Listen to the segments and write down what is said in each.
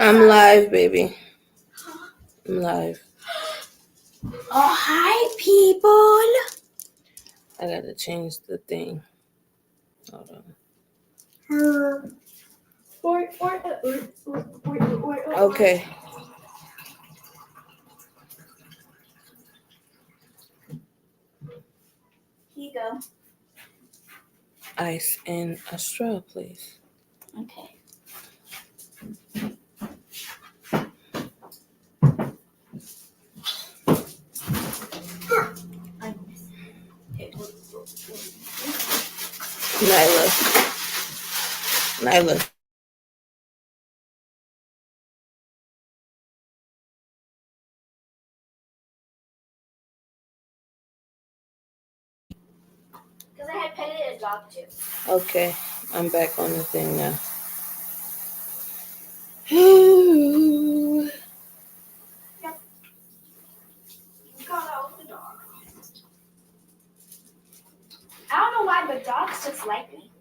I'm live, baby. I'm live. Oh, hi, people. I gotta change the thing. Hold on. Okay. Here you go. Ice and a straw, please. Okay. Nyla. Because I had petted a dog too. Okay. I'm back on the thing now. Ooh. Yep. You got out the dog. I don't know why, but dogs just like me.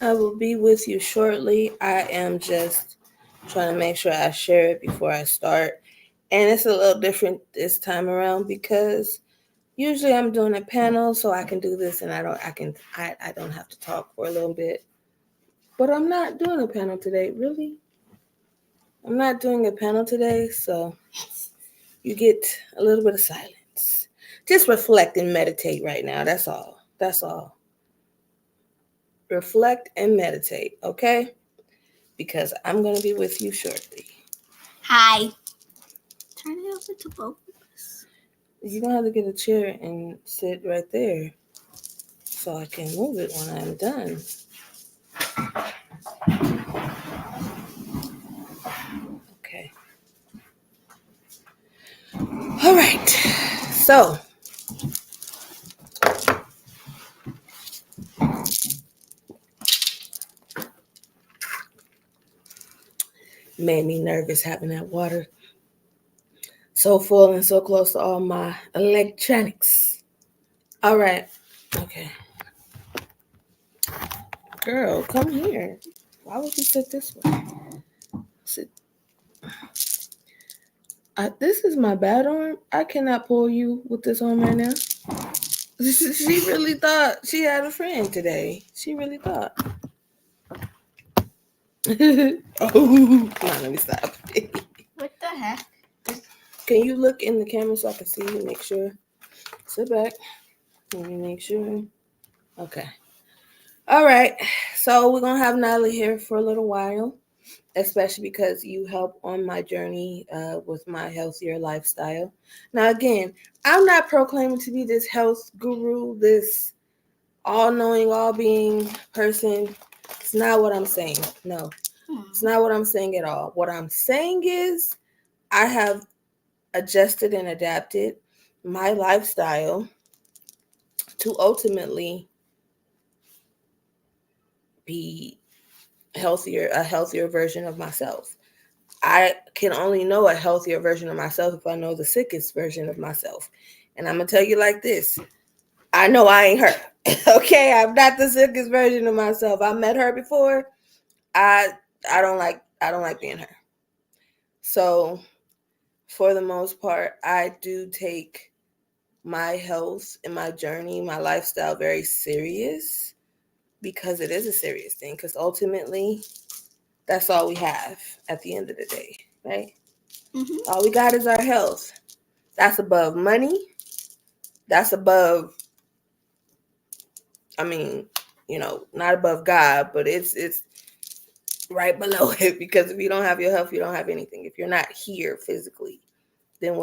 I will be with you shortly. I am just trying to make sure I share it before I start. And it's a little different this time around because usually I'm doing a panel so I can do this and I don't have to talk for a little bit. But I'm not doing a panel today, really. I'm not doing a panel today, so you get a little bit of silence. Just reflect and meditate right now. That's all. That's all. Reflect and meditate, okay? Because I'm going to be with you shortly. Hi. Turn it over to both of us. You're going to have to get a chair and sit right there so I can move it when I'm done. Okay. All right. So, made me nervous having that water so full and so close to all my electronics. All right. Okay. Girl, come here. Why would you sit this way? Sit. This is my bad arm. I cannot pull you with this arm right now. She really thought she had a friend today. She really thought. Oh, come on, let me stop. What the heck? Can you look in the camera so I can see you? Make sure. Sit back. Let me make sure. Okay. All right. So we're gonna have Nyla here for a little while, especially because you help on my journey with my healthier lifestyle. Now, again, I'm not proclaiming to be this health guru, this all-knowing, all-being person. It's not what I'm saying. No, it's not what I'm saying at all. What I'm saying is I have adjusted and adapted my lifestyle to ultimately be a healthier version of myself. I can only know a healthier version of myself if I know the sickest version of myself. And I'm going to tell you like this. I know I ain't her. Okay, I'm not the sickest version of myself. I met her before. I don't like being her. So, for the most part, I do take my health and my journey, my lifestyle very serious because it is a serious thing because ultimately that's all we have at the end of the day, right? Mm-hmm. All we got is our health. That's above money. That's above, not above God, but it's right below it because if you don't have your health, you don't have anything. If you're not here physically, then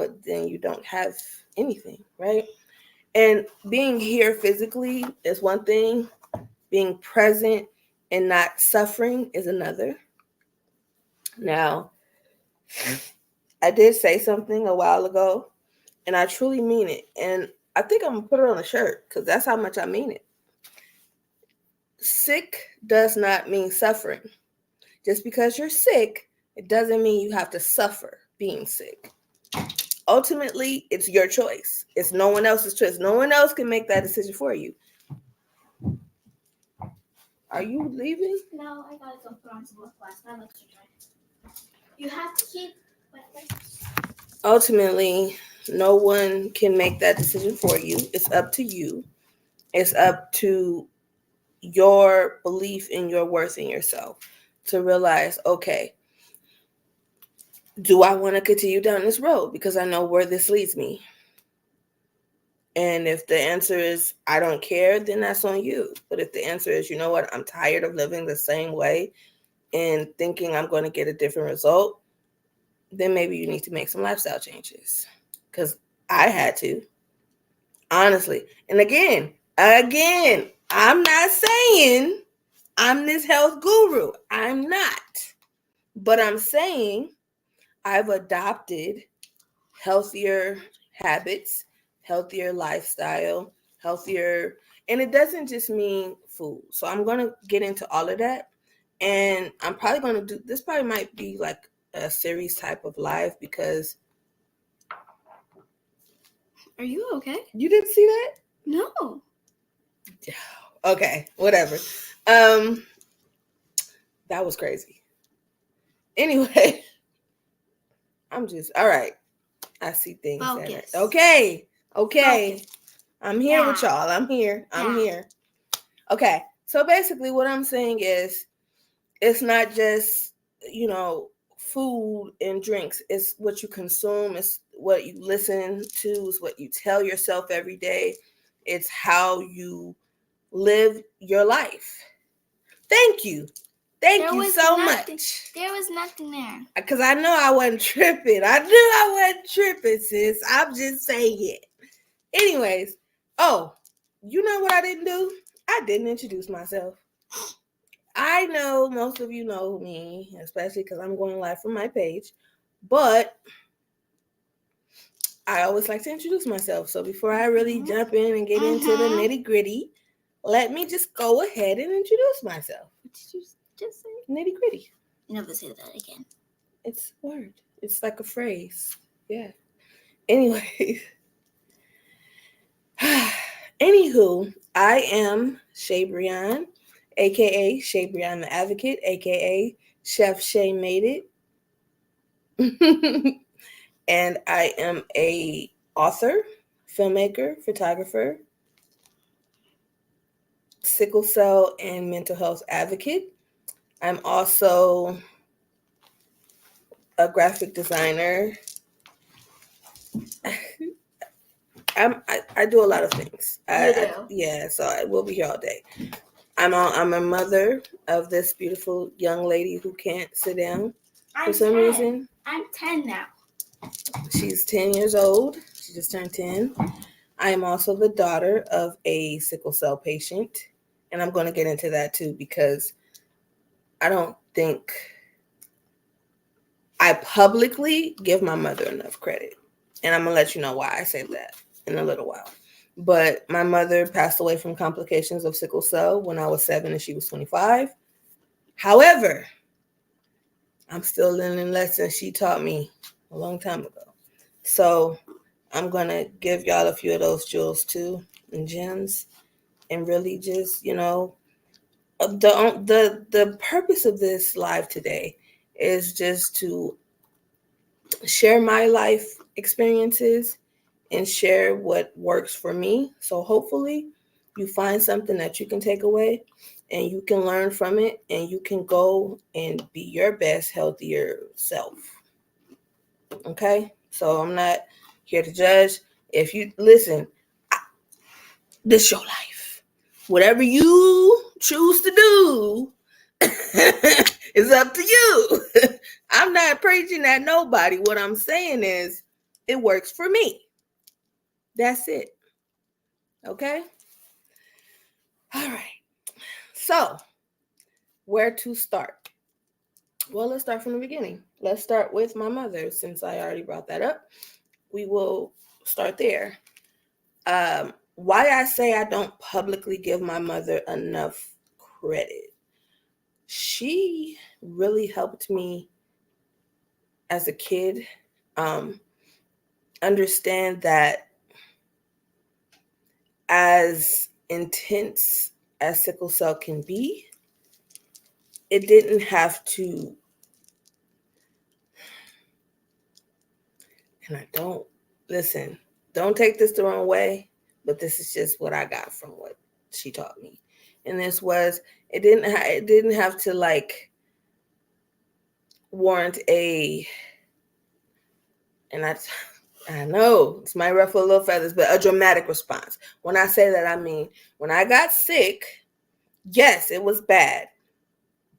you don't have anything, right? And being here physically is one thing, being present and not suffering is another. Now, I did say something a while ago, and I truly mean it. And I think I'm going to put it on a shirt because that's how much I mean it. Sick does not mean suffering. Just because you're sick, it doesn't mean you have to suffer being sick. Ultimately, it's your choice. It's no one else's choice. No one else can make that decision for you. Are you leaving? No, I gotta go put on some lip gloss. My lips are dry. You have to keep wet lips. Ultimately, no one can make that decision for you. It's up to you. It's up to your belief in your worth in yourself to realize, okay, do I want to continue down this road? Because I know where this leads me. And if the answer is, I don't care, then that's on you. But if the answer is, you know what, I'm tired of living the same way and thinking I'm going to get a different result, then maybe you need to make some lifestyle changes. Because I had to, honestly. And again, I'm not saying I'm this health guru. I'm not. But I'm saying I've adopted healthier habits, healthier lifestyle, healthier, and it doesn't just mean food. So I'm going to get into all of that. And I'm probably going to do this, probably might be like a series type of live because. Are you okay? You didn't see that? No. Okay, whatever. That was crazy. Anyway, I'm just, all right. I see things. Focus. Okay. Focus. I'm here with y'all. I'm here. Okay. So basically what I'm saying is it's not just, food and drinks. It's what you consume. It's what you listen to. It's what you tell yourself every day. It's how you live your life. Thank you. Thank you so much. There was nothing there. Because I know I wasn't tripping. Sis. I'm just saying it. Anyways, you know what I didn't do? I didn't introduce myself. I know most of you know me, especially because I'm going live from my page. But I always like to introduce myself. So before I really jump in and get into the nitty gritty, let me just go ahead and introduce myself. What did you just say? Nitty gritty. Never say that again. It's a word. It's like a phrase. Yeah. Anyways. Anywho, I am Shabreon, aka Shabreon The Advocate, aka Chef Shay Made It. And I am a author, filmmaker, photographer, sickle cell and mental health advocate. I'm also a graphic designer. I do a lot of things. So I will be here all day. I'm a mother of this beautiful young lady who can't sit down for some reason. I'm 10 now. She's 10 years old. She just turned 10. I am also the daughter of a sickle cell patient. And I'm going to get into that too because I don't think I publicly give my mother enough credit. And I'm going to let you know why I say that in a little while. But my mother passed away from complications of sickle cell when I was 7 and she was 25. However, I'm still learning lessons she taught me a long time ago. So I'm going to give y'all a few of those jewels too and gems and really just, the purpose of this live today is just to share my life experiences and share what works for me. So hopefully you find something that you can take away and you can learn from it and you can go and be your best, healthier self. Okay? So I'm not here to judge. If you listen, this is your life. Whatever you choose to do is up to you. I'm not preaching at nobody. What I'm saying is it works for me. That's it. Okay? All right. So, where to start? Well, let's start from the beginning. Let's start with my mother, since I already brought that up. We will start there. Why I say I don't publicly give my mother enough credit. She really helped me as a kid understand that as intense as sickle cell can be, it didn't have to, and I don't, listen, don't take this the wrong way, but this is just what I got from what she taught me. And this was, it didn't have to like warrant and I know this might ruffle a little feathers, but a dramatic response. When I say that, I mean, when I got sick, yes, it was bad.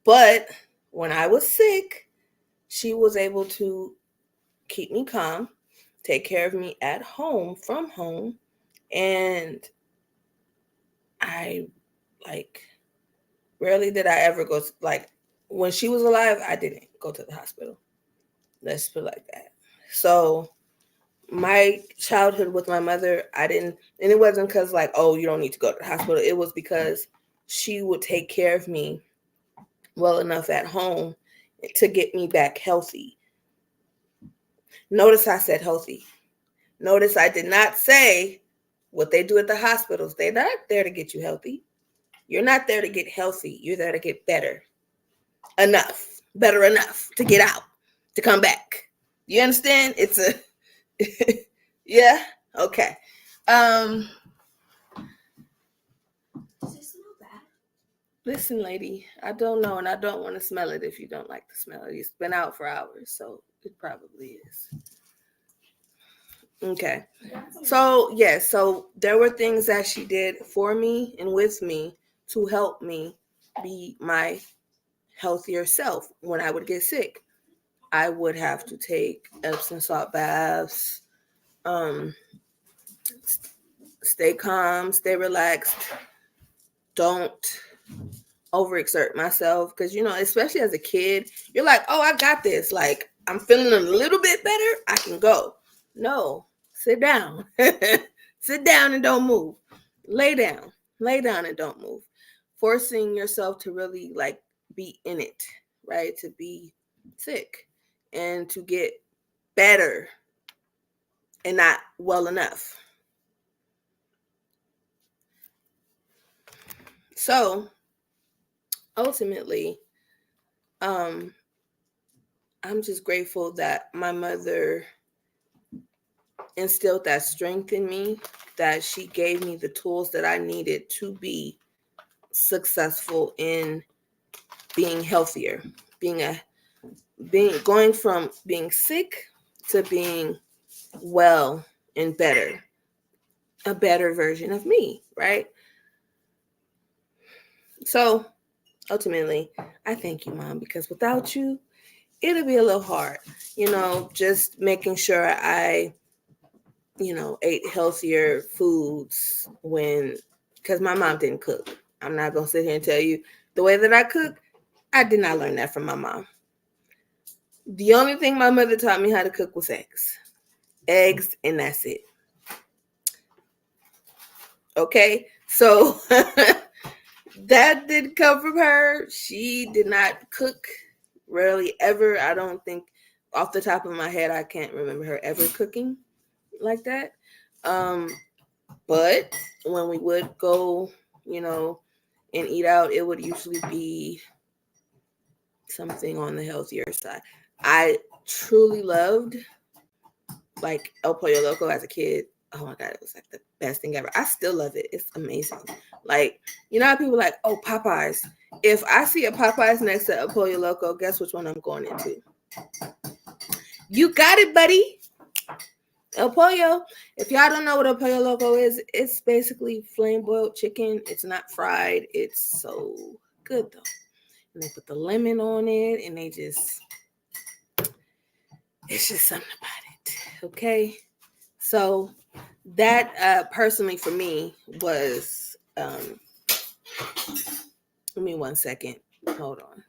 But when I was sick, she was able to keep me calm, take care of me at home, from home. And I, like, rarely did I ever go, like, when she was alive, I didn't go to the hospital. Let's put it like that. So my childhood with my mother, I didn't, and it wasn't because like, oh, you don't need to go to the hospital. It was because she would take care of me well enough at home to get me back healthy. Notice I said healthy. Notice I did not say what they do at the hospitals. They're not there to get you healthy. You're not there to get healthy. You're there to get better enough to get out, to come back. You understand? It's a, yeah, okay. Does it smell bad? Listen, lady, I don't know, and I don't want to smell it if you don't like the smell. It's been out for hours, so it probably is. Okay. So, yes, so there were things that she did for me and with me to help me be my healthier self when I would get sick. I would have to take Epsom salt baths, um, stay calm, stay relaxed, don't overexert myself, because especially as a kid, you're like, oh, I got this, like I'm feeling a little bit better, I can go. No, sit down. Sit down and don't move. Lay down and don't move. Forcing yourself to really like be in it, right? To be sick and to get better and not well enough. So ultimately, um I'm just grateful that my mother instilled that strength in me, that she gave me the tools that I needed to be successful in being healthier, being going from being sick to being well and better, a better version of me, right? So ultimately, I thank you, Mom, because without you, it'll be a little hard, just making sure I ate healthier foods because my mom didn't cook. I'm not going to sit here and tell you the way that I cook. I did not learn that from my mom. The only thing my mother taught me how to cook was eggs, and that's it. Okay. So that did come from her. She did not cook rarely ever. I don't think off the top of my head, I can't remember her ever cooking like that. But when we would go, and eat out, it would usually be something on the healthier side. I truly loved like El Pollo Loco as a kid. Oh my God, it was like the best thing ever. I still love it. It's amazing. Like, how people are like, oh, Popeyes. If I see a Popeyes next to El Pollo Loco, guess which one I'm going into? You got it, buddy. El Pollo. If y'all don't know what El Pollo Loco is, it's basically flame boiled chicken. It's not fried. It's so good though. And they put the lemon on it, and it's just something about it. Okay. So that personally for me was give me 1 second. Hold on.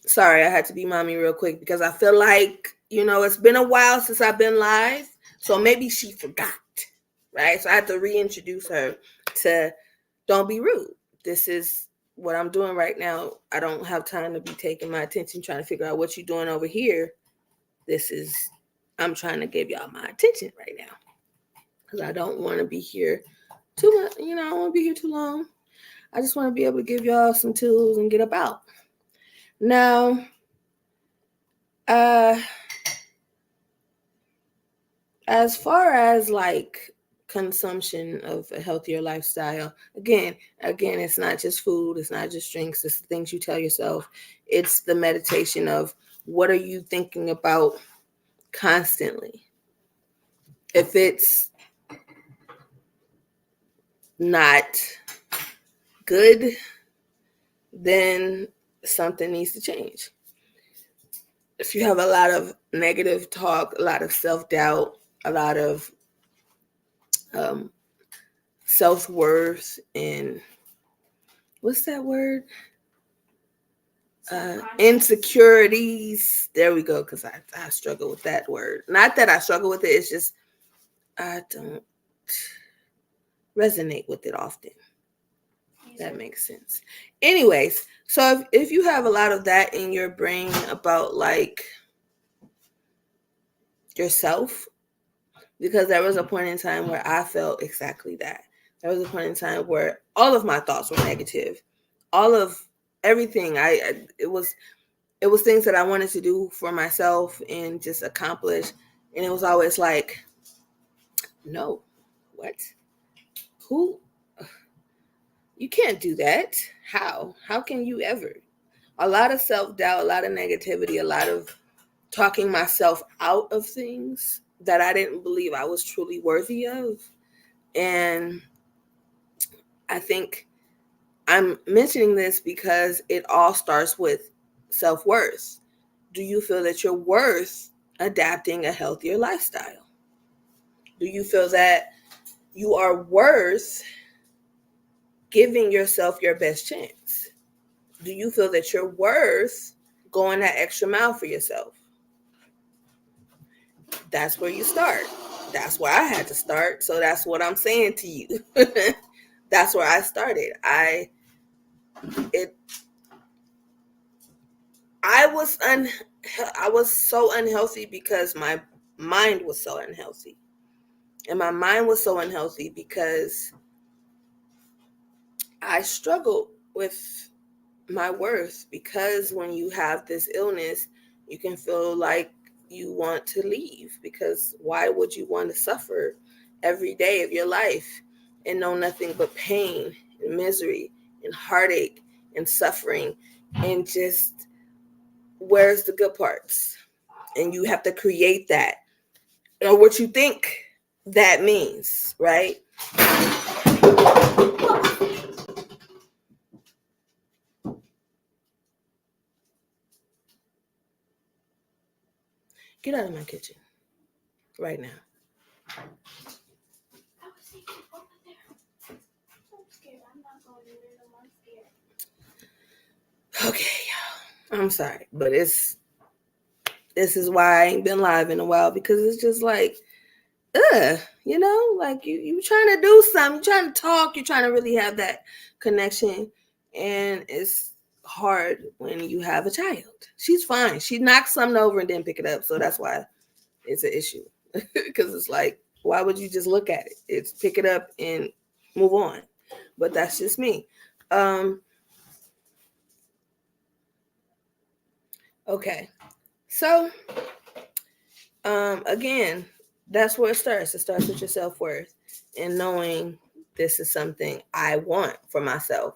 Sorry, I had to be mommy real quick because I feel like, it's been a while since I've been live. So maybe she forgot, right? So I had to reintroduce her to don't be rude. This is what I'm doing right now. I don't have time to be taking my attention trying to figure out what you're doing over here. I'm trying to give y'all my attention right now because I don't want to be here too much. I don't want to be here too long. I just want to be able to give y'all some tools and get about. Now, as far as like consumption of a healthier lifestyle, again, it's not just food, it's not just drinks, it's the things you tell yourself. It's the meditation of what are you thinking about constantly. If it's not good, then something needs to change. If you have a lot of negative talk, a lot of self-doubt, a lot of self-worth, and what's that word? Insecurities. There we go, because I struggle with that word. Not that I struggle with it, it's just I don't resonate with it often. That makes sense. Anyways, so if you have a lot of that in your brain about like yourself, because there was a point in time where I felt exactly that. There was a point in time where all of my thoughts were negative. All of everything it was things that I wanted to do for myself and just accomplish, and it was always like, no, what? Who? You can't do that. How can you ever? A lot of self-doubt, a lot of negativity, a lot of talking myself out of things that I didn't believe I was truly worthy of. And I think I'm mentioning this because it all starts with self-worth. Do you feel that you're worth adapting a healthier lifestyle? Do you feel that you are worth giving yourself your best chance? Do you feel that you're worth going that extra mile for yourself? That's where you start. That's where I had to start. So that's what I'm saying to you. That's where I started. I was so unhealthy because my mind was so unhealthy. And my mind was so unhealthy because I struggled with my worth, because when you have this illness, you can feel like you want to leave, because why would you want to suffer every day of your life and know nothing but pain and misery and heartache and suffering, and just where's the good parts? And you have to create that, or what you think that means, right? Get out of my kitchen right now. I was thinking over there. I'm scared. I'm not going in there. I'm scared. Okay, I'm sorry, but this is why I ain't been live in a while, because it's just like, like you trying to do something, you're trying to talk, you're trying to really have that connection, and it's hard when you have a child. She's fine. She knocked something over and didn't pick it up, so that's why it's an issue. Because it's like, why would you just look at it? It's pick it up and move on. But that's just me. Okay. So, again, that's where it starts. It starts with your self-worth and knowing this is something I want for myself.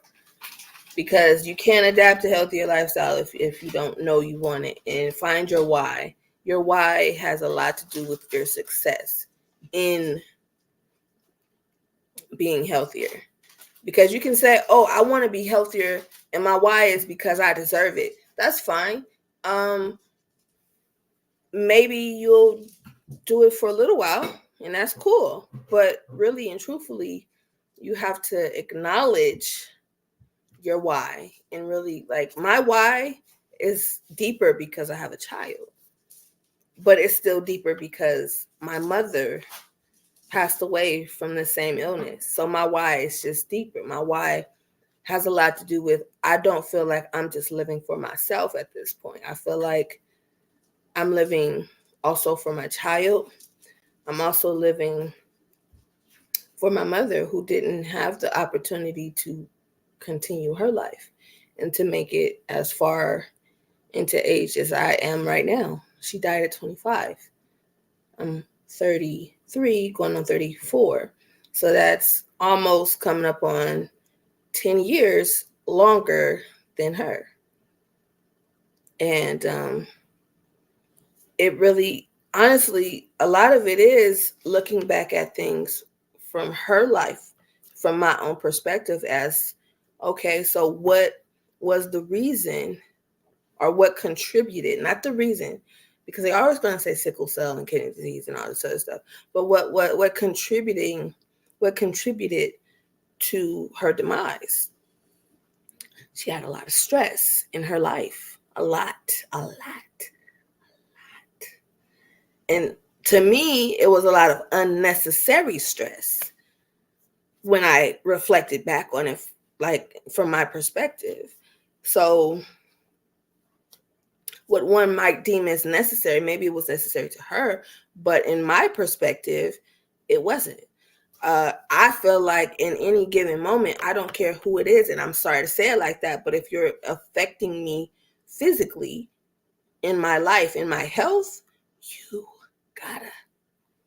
Because you can't adapt a healthier lifestyle if you don't know you want it, and find your why. Your why has a lot to do with your success in being healthier. Because you can say, oh, I want to be healthier and my why is because I deserve it. That's fine. Maybe you'll do it for a little while and that's cool. But really and truthfully, you have to acknowledge your why. And really, like, my why is deeper because I have a child. But it's still deeper because my mother passed away from the same illness. So my why is just deeper. My why has a lot to do with, I don't feel like I'm just living for myself at this point. I feel like I'm living also for my child. I'm also living for my mother who didn't have the opportunity to continue her life and to make it as far into age as I am right now. She died at 25. I'm 33, going on 34. So that's almost coming up on 10 years longer than her. And it really, honestly, a lot of it is looking back at things from her life, from my own perspective, as okay, so what was the reason or what contributed, not the reason, because they're always going to say sickle cell and kidney disease and all this other stuff, but what contributed to her demise. She had a lot of stress in her life, a lot. And to me, it was a lot of unnecessary stress when I reflected back on it, like from my perspective. So what one might deem as necessary, maybe it was necessary to her, but in my perspective, it wasn't. I feel like in any given moment, I don't care who it is, and I'm sorry to say it like that, but if you're affecting me physically in my life, in my health, you gotta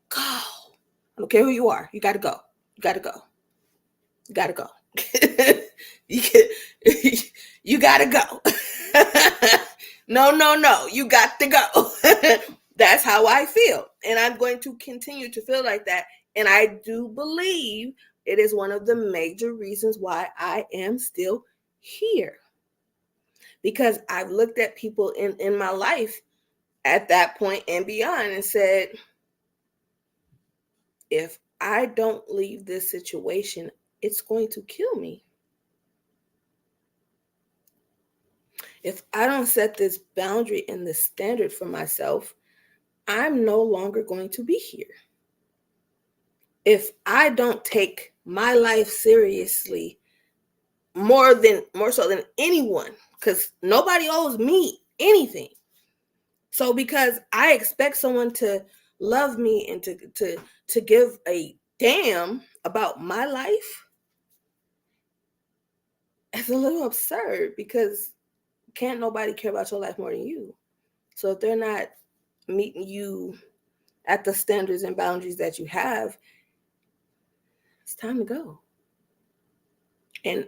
go. I don't care who you are. You gotta go. You gotta go. You gotta go. you, you gotta go. No. You got to go. That's how I feel. And I'm going to continue to feel like that. And I do believe it is one of the major reasons why I am still here. Because I've looked at people in my life at that point and beyond and said, if I don't leave this situation, it's going to kill me. If I don't set this boundary and this standard for myself, I'm no longer going to be here. If I don't take my life seriously more so than anyone, because nobody owes me anything. So because I expect someone to love me and to give a damn about my life, it's a little absurd because can't nobody care about your life more than you. So if they're not meeting you at the standards and boundaries that you have, it's time to go. And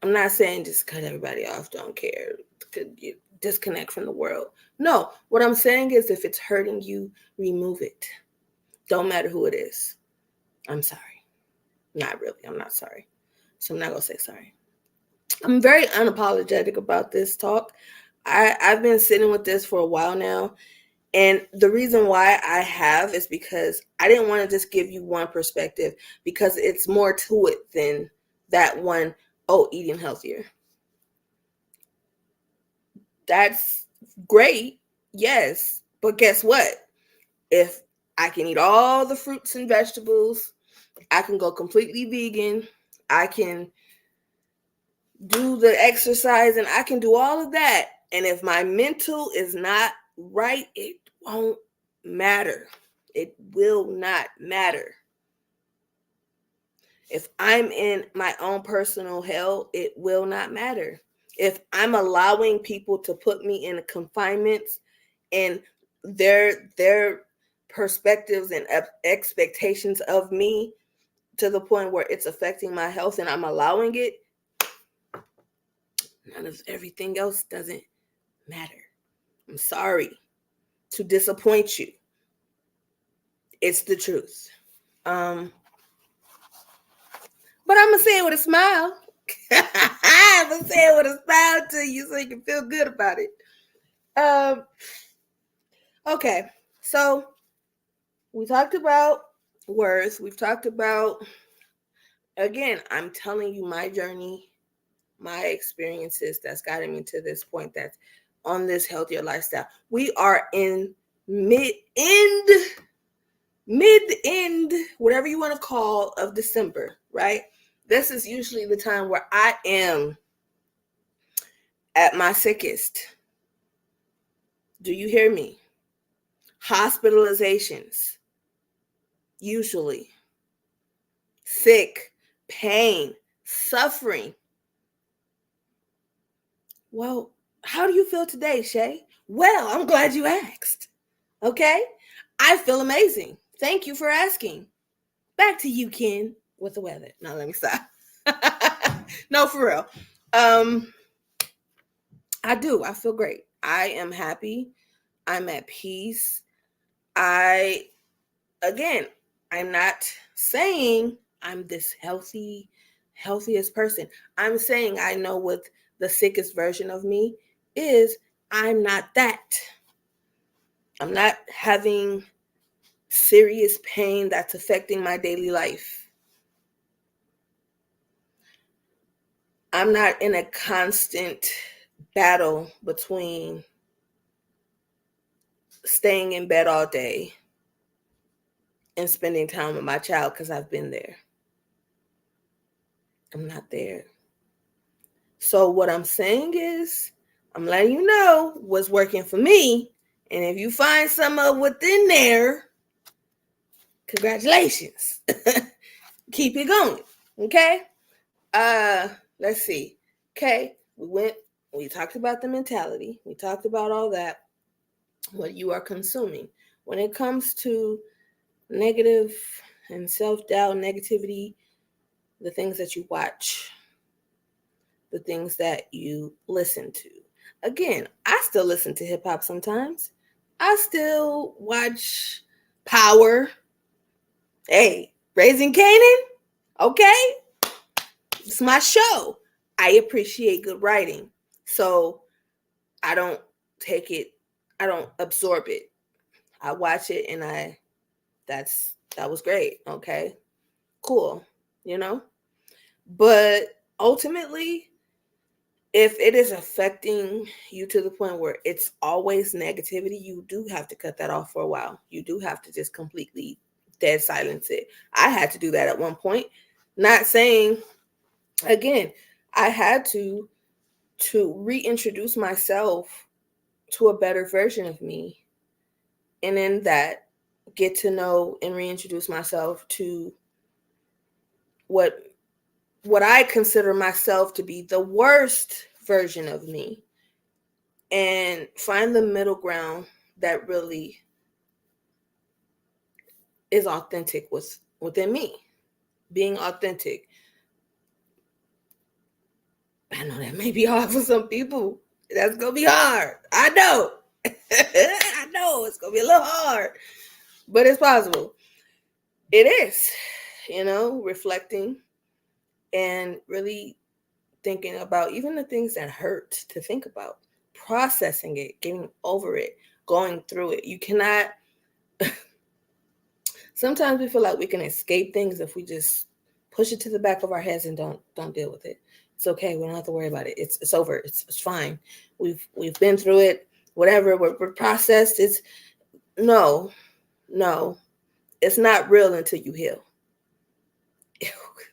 I'm not saying just cut everybody off, don't care, disconnect from the world. No, what I'm saying is if it's hurting you, remove it. Don't matter who it is. I'm sorry. Not really. I'm not sorry. So I'm not going to say sorry. I'm very unapologetic about this talk. I've been sitting with this for a while now. And the reason why I have is because I didn't want to just give you one perspective, because it's more to it than that one, oh, eating healthier. That's great. Yes. But guess what? If I can eat all the fruits and vegetables, I can go completely vegan, I can do the exercise, and I can do all of that. And if my mental is not right, it won't matter. It will not matter. If I'm in my own personal hell, it will not matter. If I'm allowing people to put me in confinements and their perspectives and expectations of me to the point where it's affecting my health and I'm allowing it, none of everything else doesn't matter. I'm sorry. to disappoint you. It's the truth. But I'm going to say it with a smile. I'm going to say it with a smile to you so you can feel good about it. Okay, so we talked about worth. We've talked about, again, I'm telling you my journey, my experiences that's gotten me to this point, that's on this healthier lifestyle. We are in mid-end, whatever you want to call, of December, right? This is usually the time where I am at my sickest. Do you hear me? Hospitalizations, usually. Sick, pain, suffering. Well, how do you feel today, Shay? Well, I'm glad you asked. Okay? I feel amazing. Thank you for asking. Back to you, Ken, with the weather. No, let me stop. No, for real. I do. I feel great. I am happy. I'm at peace. Again, I'm not saying I'm this healthiest person. I'm saying I know what the sickest version of me is. I'm not that. I'm not having serious pain that's affecting my daily life. I'm not in a constant battle between staying in bed all day and spending time with my child because I've been there. I'm not there. So what I'm saying is, I'm letting you know what's working for me. And if you find some of within there, congratulations. Keep it going. Okay? Let's see. Okay, we talked about the mentality. We talked about all that, what you are consuming. When it comes to negative and self-doubt, negativity, the things that you watch, the things that you listen to. Again, I still listen to hip hop sometimes. I still watch Power. Hey, Raising Canaan. Okay, it's my show. I appreciate good writing, so I don't take it. I don't absorb it. I watch it, and that was great. Okay, cool. You know, but ultimately, if it is affecting you to the point where it's always negativity, you do have to cut that off for a while. You do have to just completely dead silence it. I had to do that at one point. Not saying, again, I had to reintroduce myself to a better version of me, and in that, get to know and reintroduce myself to what I consider myself to be the worst version of me, and find the middle ground that really is authentic within me. Being authentic. I know that may be hard for some people. That's gonna be hard. I know. I know it's gonna be a little hard, but it's possible. It is, reflecting and really thinking about even the things that hurt, to think about, processing it, getting over it, going through it. You cannot. Sometimes we feel like we can escape things if we just push it to the back of our heads and don't deal with it. It's okay. We don't have to worry about it. It's over. It's fine. We've been through it. Whatever. We're processed. It's no. It's not real until you heal.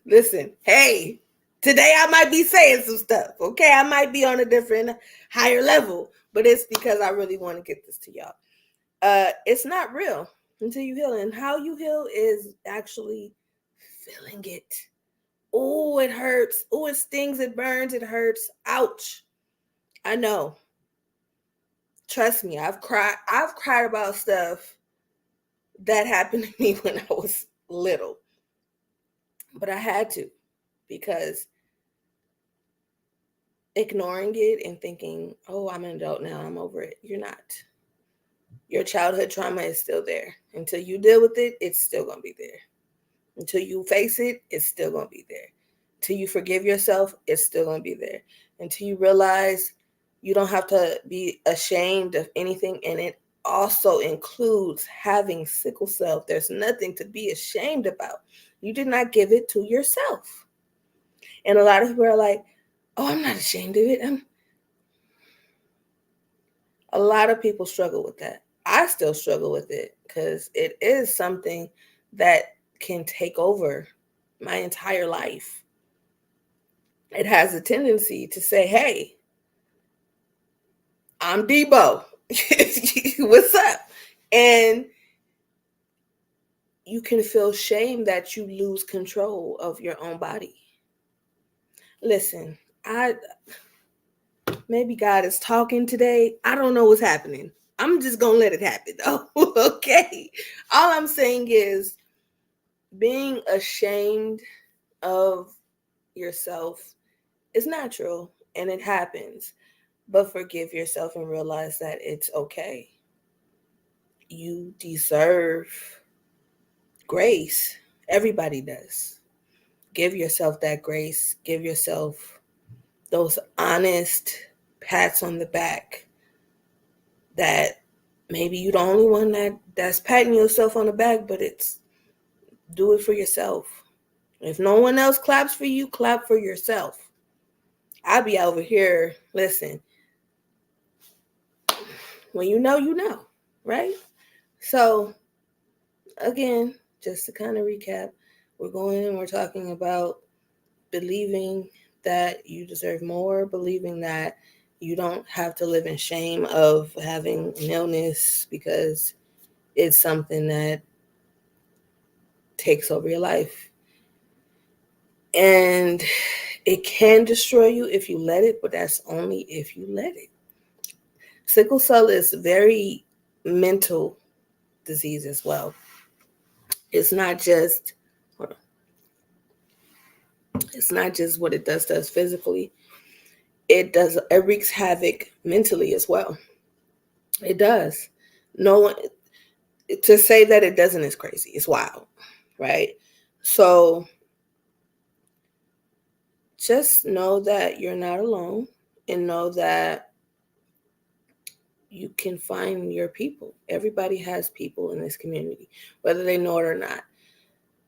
Listen, hey, today I might be saying some stuff. Okay, I might be on a different, higher level, but it's because I really want to get this to y'all. It's not real until you heal, and how you heal is actually feeling it. Oh, it hurts. Oh, it stings. It burns. It hurts. Ouch. I know. Trust me, I've cried. I've cried about stuff that happened to me when I was little, but I had to, because ignoring it and thinking, "Oh, I'm an adult now. I'm over it." You're not. Your childhood trauma is still there. Until you deal with it, it's still going to be there. Until you face it, it's still going to be there. Until you forgive yourself, it's still going to be there. Until you realize you don't have to be ashamed of anything. And it also includes having sickle cell. There's nothing to be ashamed about. You did not give it to yourself. And a lot of people are like, oh, I'm not ashamed of it. A lot of people struggle with that. I still struggle with it because it is something that can take over my entire life. It has a tendency to say, hey, I'm Debo. What's up? And you can feel shame that you lose control of your own body. Listen, maybe God is talking today. I don't know what's happening. I'm just going to let it happen though. Okay. All I'm saying is being ashamed of yourself is natural and it happens. But forgive yourself and realize that it's okay. You deserve grace. Everybody does. Give yourself that grace. Give yourself those honest pats on the back that maybe you're the only one that's patting yourself on the back, but it's do it for yourself. If no one else claps for you, clap for yourself. I be over here, listen, when you know, right? So, again, just to kind of recap, we're going and we're talking about believing that you deserve more, believing that you don't have to live in shame of having an illness because it's something that takes over your life. And it can destroy you if you let it, but that's only if you let it. Sickle cell is very mental disease as well. It's not just what it does to us physically. It wreaks havoc mentally as well. It does. No one to say that it doesn't is crazy. It's wild, right? So just know that you're not alone and know that you can find your people. Everybody has people in this community, whether they know it or not.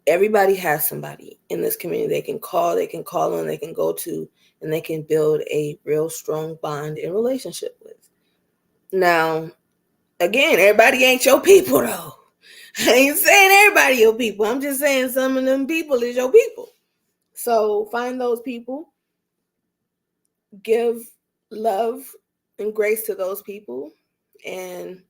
Everybody has somebody in this community they can call on, they can go to, and they can build a real strong bond and relationship with. Now, again, everybody ain't your people though. I ain't saying everybody your people. I'm just saying some of them people is your people. So find those people, give love and grace to those people, and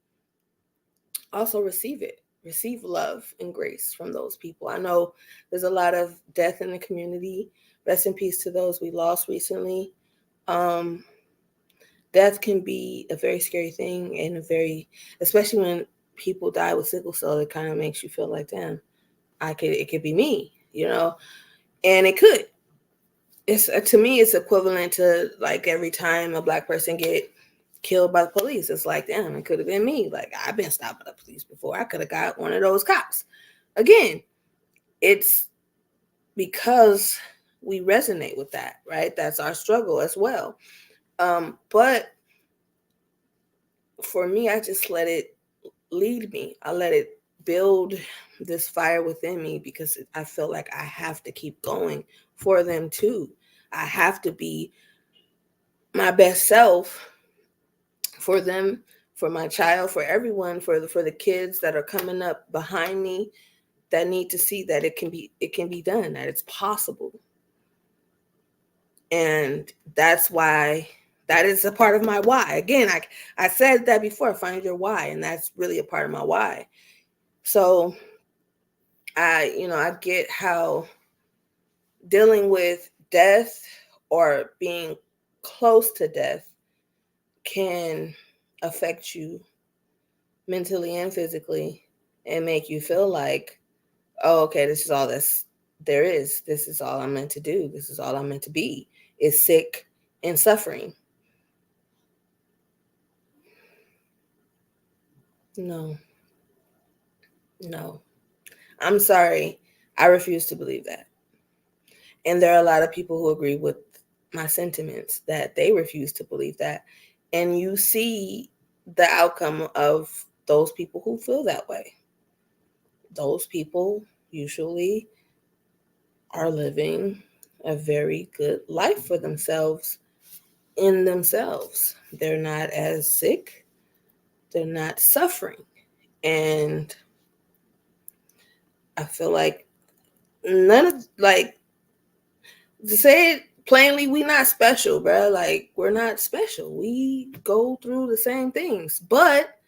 also receive it. Receive love and grace from those people. I know there's a lot of death in the community. Rest in peace to those we lost recently. Um, Death can be a very scary thing and especially when people die with sickle cell, it kind of makes you feel like, damn, it could be me, and it could. It's to me, it's equivalent to like every time a Black person get killed by the police. It's like, damn, it could have been me. Like I've been stopped by the police before. I could have got one of those cops. Again, it's because we resonate with that, right? That's our struggle as well. But for me, I just let it lead me. I let it build this fire within me because I feel like I have to keep going for them too. I have to be my best self for them, for my child, for everyone, for the kids that are coming up behind me that need to see that it can be done, that it's possible. And that's why that is a part of my why. Again, I said that before, find your why, and that's really a part of my why. So I get how dealing with death or being close to death can affect you mentally and physically and make you feel like, oh, okay, this is all there is. This is all I'm meant to do. This is all I'm meant to be, is sick and suffering. No, no. I'm sorry. I refuse to believe that. And there are a lot of people who agree with my sentiments that they refuse to believe that. And you see the outcome of those people who feel that way. Those people usually are living a very good life for themselves in themselves. They're not as sick, they're not suffering. And I feel like none of, like, to say it plainly, we not special, bro. Like, we're not special. We go through the same things, but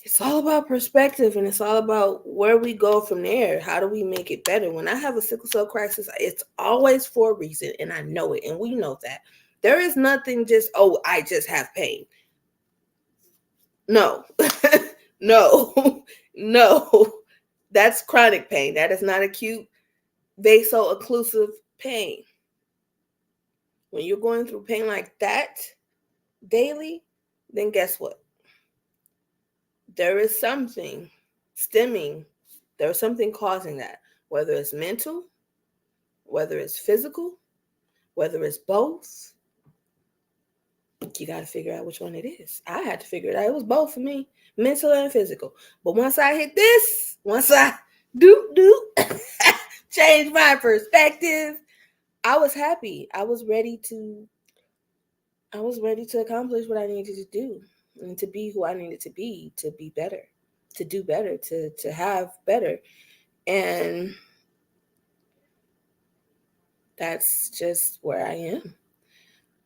it's all about perspective, and it's all about where we go from there. How do we make it better? When I have a sickle cell crisis, it's always for a reason, and I know it, and we know that. There is nothing just, oh, I just have pain. No, no, no. That's chronic pain. That is not acute vaso-occlusive pain. When you're going through pain like that daily, then guess what? There is something stemming, there's something causing that, whether it's mental, whether it's physical, whether it's both. You got to figure out which one it is. I had to figure it out. It was both for me, mental and physical. But once I hit this, once I do change my perspective, I was happy. I was ready to accomplish what I needed to do and to be who I needed to be better, to do better, to have better. And that's just where I am.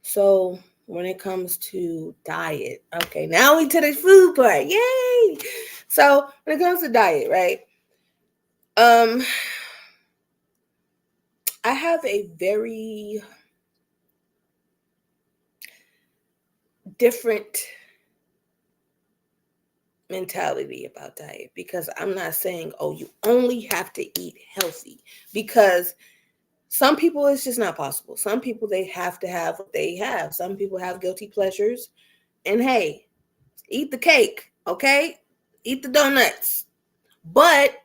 So when it comes to diet, okay, now we to the food part. Yay! So when it comes to diet, right? Um, I have a very different mentality about diet, because I'm not saying, oh, you only have to eat healthy, because some people it's just not possible. Some people, they have to have what they have. Some people have guilty pleasures, and hey, eat the cake, okay? Eat the donuts. But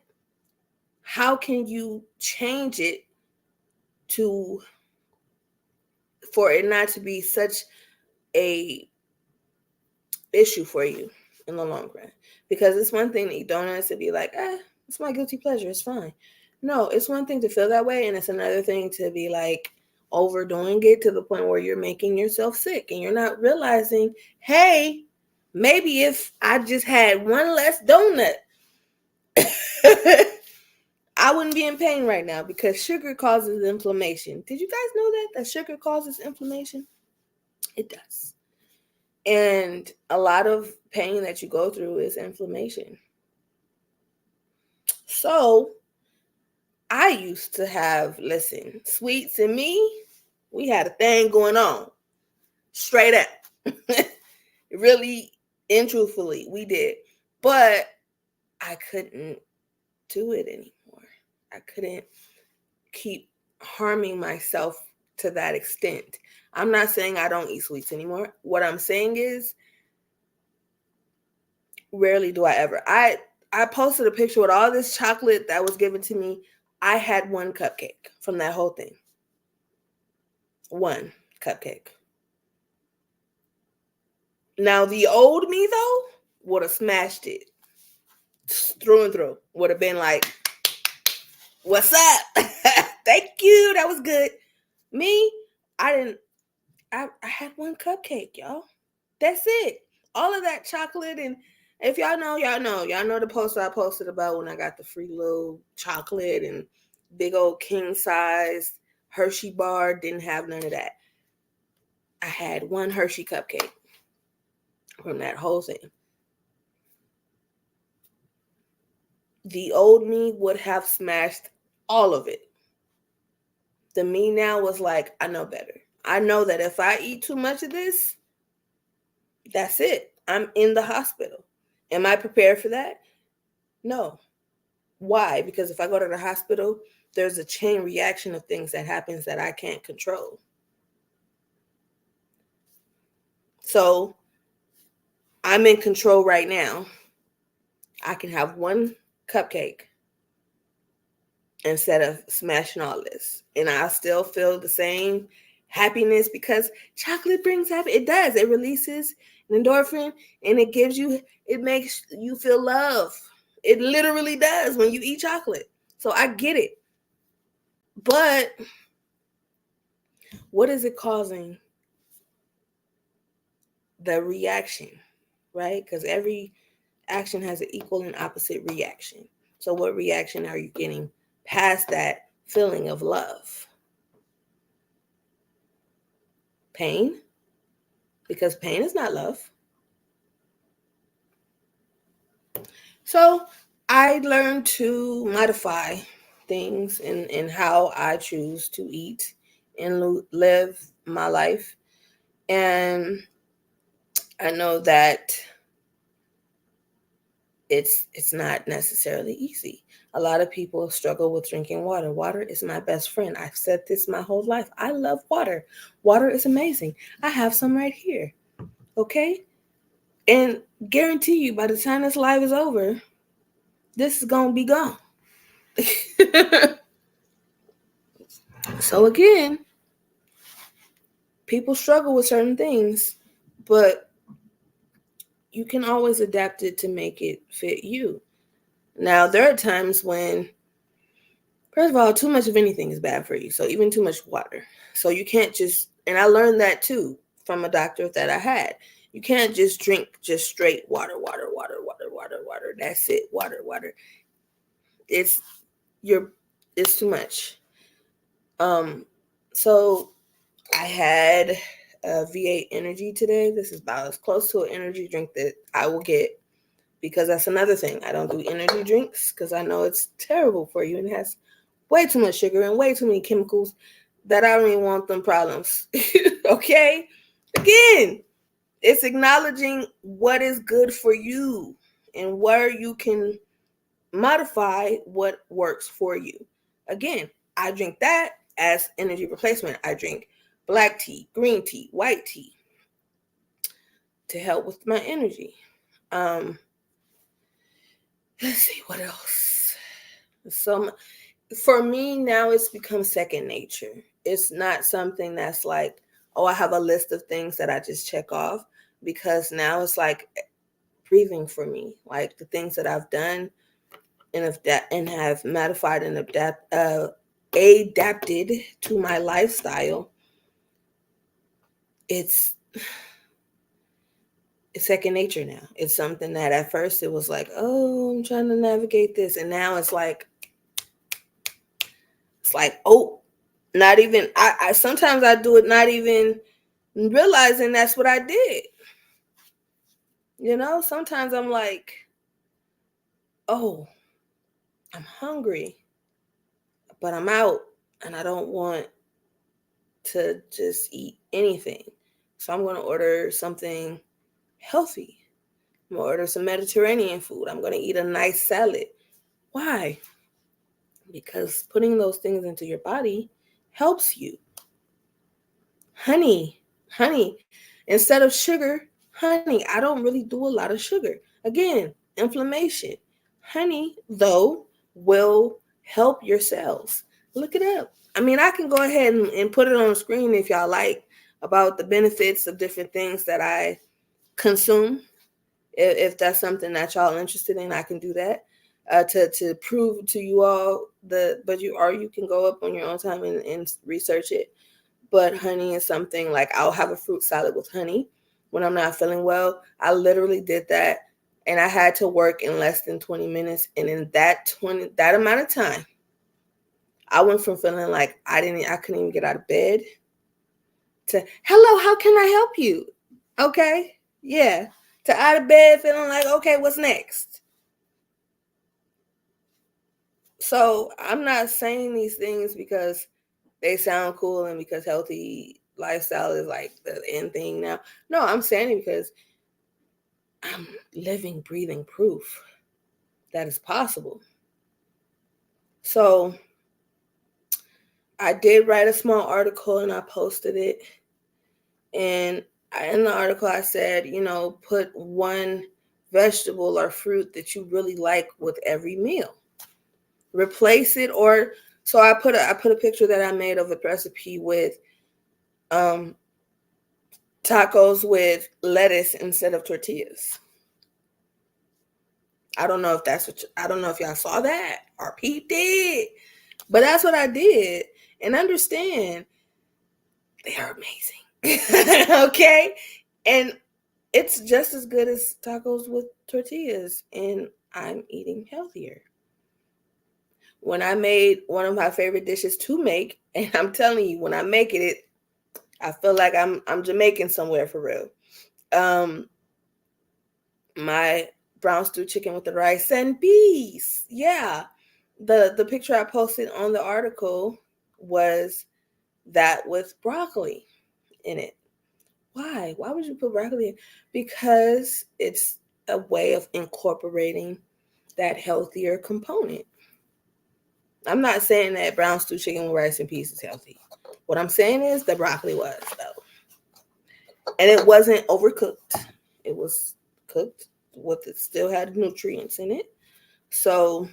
how can you change it to, for it not to be such a issue for you in the long run? Because it's one thing to eat donuts and be like, it's my guilty pleasure, it's fine. No, it's one thing to feel that way, and it's another thing to be like overdoing it to the point where you're making yourself sick and you're not realizing, hey, maybe if I just had one less donut, I wouldn't be in pain right now, because sugar causes inflammation. Did you guys know that sugar causes inflammation? It does. And a lot of pain that you go through is inflammation. So I used to have, listen, sweets and me, we had a thing going on. Straight up. Really and truthfully, we did. But I couldn't do it anymore. I couldn't keep harming myself to that extent. I'm not saying I don't eat sweets anymore. What I'm saying is, rarely do I ever. I posted a picture with all this chocolate that was given to me. I had one cupcake from that whole thing. One cupcake. Now the old me though would have smashed it through and through. Would have been like, "What's up? Thank you. That was good." Me, I didn't. I had one cupcake, y'all. That's it. All of that chocolate, and if y'all know, y'all know. Y'all know the post I posted about when I got the free little chocolate and big old king size Hershey bar. Didn't have none of that. I had one Hershey cupcake from that whole thing. The old me would have smashed all of it. The me now was like, I know better. I know that if I eat too much of this, that's it. I'm in the hospital. Am I prepared for that? No. Why? Because if I go to the hospital, there's a chain reaction of things that happens that I can't control. So I'm in control right now. I can have one cupcake instead of smashing all this. And I still feel the same happiness because chocolate brings happy. It does. It releases an endorphin and it makes you feel love. It literally does when you eat chocolate. So I get it. But what is it causing? The reaction, right? Because every action has an equal and opposite reaction. So what reaction are you getting past that feeling of love? Pain? Because pain is not love. So I learned to modify things in how I choose to eat and live my life. And I know that it's not necessarily easy. A lot of people struggle with drinking water. Water is my best friend. I've said this my whole life. I love water. Water is amazing. I have some right here. Okay? And guarantee you by the time this live is over, this is going to be gone. So again, people struggle with certain things, but you can always adapt it to make it fit you. Now, there are times when, first of all, too much of anything is bad for you. So even too much water. So you can't just, and I learned that too from a doctor that I had. You can't just drink just straight water, water, water, water, water, water. That's it. Water, water. It's your it's too much. Um so I had a V8 energy today. This is about as close to an energy drink that I will get because that's another thing. I don't do energy drinks because I know it's terrible for you and it has way too much sugar and way too many chemicals that I don't even want them problems. Okay? Again, it's acknowledging what is good for you and where you can modify what works for you. Again, I drink that as energy replacement. I drink black tea, green tea, white tea to help with my energy. Um, let's see what else. So for me now, it's become second nature. It's not something that's like, oh, I have a list of things that I just check off because now it's like breathing for me. Like the things that I've done and have modified and adapted to my lifestyle. It's second nature now. It's something that at first it was like, oh, I'm trying to navigate this, and now it's like, oh, not even. I sometimes I do it not even realizing that's what I did. Sometimes I'm like, oh, I'm hungry, but I'm out and I don't want to just eat anything. So I'm going to order something healthy. I'm going to order some Mediterranean food. I'm going to eat a nice salad. Why? Because putting those things into your body helps you. Honey, instead of sugar, honey. I don't really do a lot of sugar. Again, inflammation. Honey, though, will help your cells. Look it up. I mean, I can go ahead and put it on the screen if y'all like about the benefits of different things that I consume. If that's something that y'all interested in, I can do that to prove to you all but you can go up on your own time and research it. But honey is something like I'll have a fruit salad with honey when I'm not feeling well. I literally did that and I had to work in less than 20 minutes. And in that amount of time, I went from feeling like I couldn't even get out of bed to, hello, how can I help you? Okay. Yeah. To out of bed feeling like, okay, what's next? So I'm not saying these things because they sound cool and because healthy lifestyle is like the end thing now. No, I'm saying it because I'm living, breathing proof that it's possible. So I did write a small article and I posted it. And in the article I said, put one vegetable or fruit that you really like with every meal. Replace it, or so I put a picture that I made of a recipe with tacos with lettuce instead of tortillas. I don't know if I don't know if y'all saw that or peeped it, but that's what I did. And understand, they are amazing. Okay? And it's just as good as tacos with tortillas, and I'm eating healthier. When I made one of my favorite dishes to make, and I'm telling you, when I make it, I feel like I'm Jamaican somewhere for real. My brown stew chicken with the rice and peas. Yeah. The picture I posted on the article was that with broccoli in it. Why? Why would you put broccoli in? Because it's a way of incorporating that healthier component. I'm not saying that brown stew chicken with rice and peas is healthy. What I'm saying is the broccoli was, though. And it wasn't overcooked. It was cooked with it still had nutrients in it. So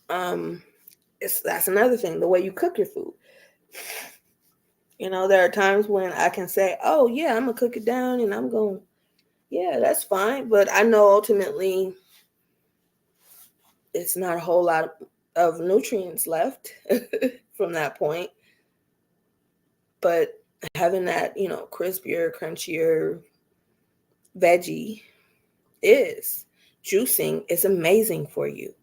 that's another thing, the way you cook your food. There are times when I can say, oh yeah, I'm gonna cook it down and I'm going, yeah, that's fine. But I know ultimately it's not a whole lot of nutrients left from that point. But having that, crispier, crunchier veggie is juicing is amazing for you.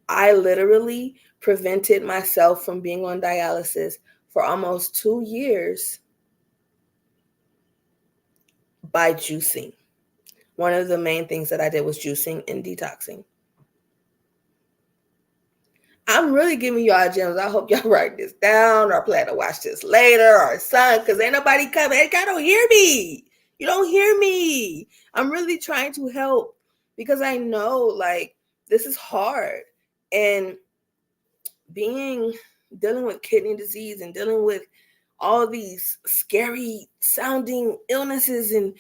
I literally prevented myself from being on dialysis for almost 2 years by juicing. One of the main things that I did was juicing and detoxing. I'm really giving y'all gems. I hope y'all write this down or plan to watch this later or something, because ain't nobody coming. Y'all don't hear me. You don't hear me. I'm really trying to help because I know like this is hard. And dealing with kidney disease and dealing with all these scary sounding illnesses, and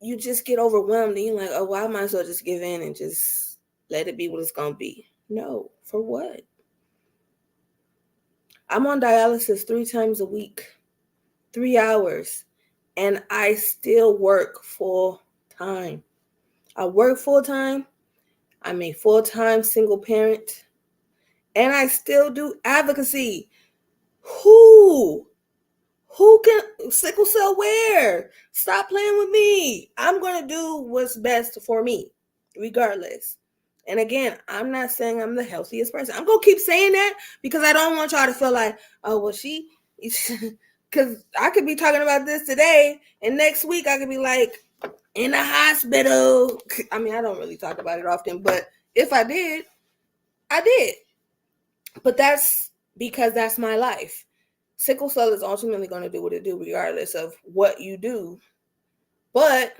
you just get overwhelmed and you're like, oh, well, I might as well just give in and just let it be what it's going to be. No, for what? I'm on dialysis 3 times a week, 3 hours, and I still work full time. I work full time. I'm a full-time single parent, and I still do advocacy. Who can sickle cell where? Stop playing with me. I'm going to do what's best for me, regardless. And again, I'm not saying I'm the healthiest person. I'm going to keep saying that because I don't want y'all to feel like, oh, well, because I could be talking about this today, and next week I could be like in the hospital. I mean, I don't really talk about it often, but if I did, I did. But that's because that's my life. Sickle cell is ultimately going to do what it do regardless of what you do. But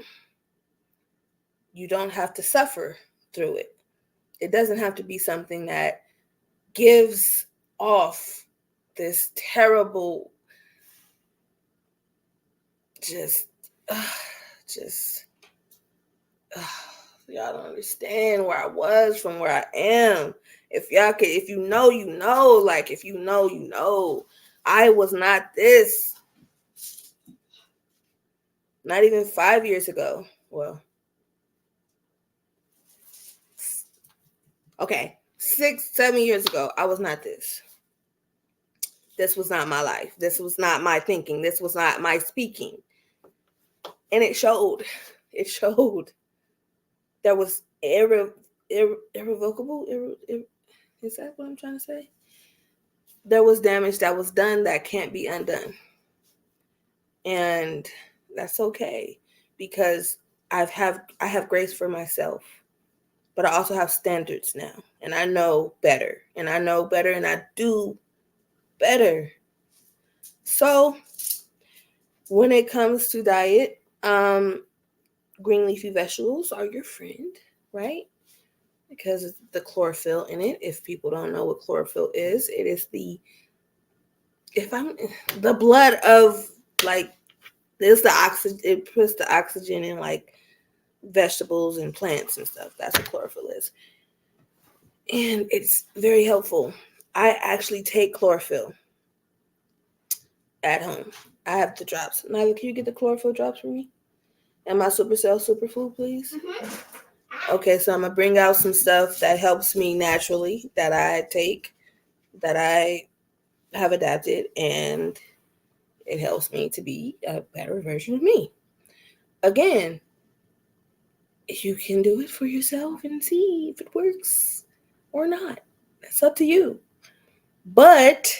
you don't have to suffer through it. It doesn't have to be something that gives off this terrible, y'all don't understand where I was from where I am. If y'all could, if you know, like if you know, I was not this. Not even 5 years ago. Well, okay, 6-7 years ago, I was not this. This was not my life. This was not my thinking. This was not my speaking. And it showed. It showed. There was irrevocable. Is that what I'm trying to say? There was damage that was done that can't be undone. And that's okay because I have grace for myself. But I also have standards now, and I know better, and I do better. So when it comes to diet, green leafy vegetables are your friend, right? Because of the chlorophyll in it. If people don't know what chlorophyll is, it is the blood of Like, there's the oxygen. It puts the oxygen in like vegetables and plants and stuff. That's what chlorophyll is, and it's very helpful. I actually take chlorophyll at home. I have the drops. Nyla, can you get the chlorophyll drops for me? And my Supercell Superfood, please. Okay, so I'm gonna bring out some stuff that helps me naturally that I take, that I have adapted, and it helps me to be a better version of me. Again, you can do it for yourself and see if it works or not. That's up to you. But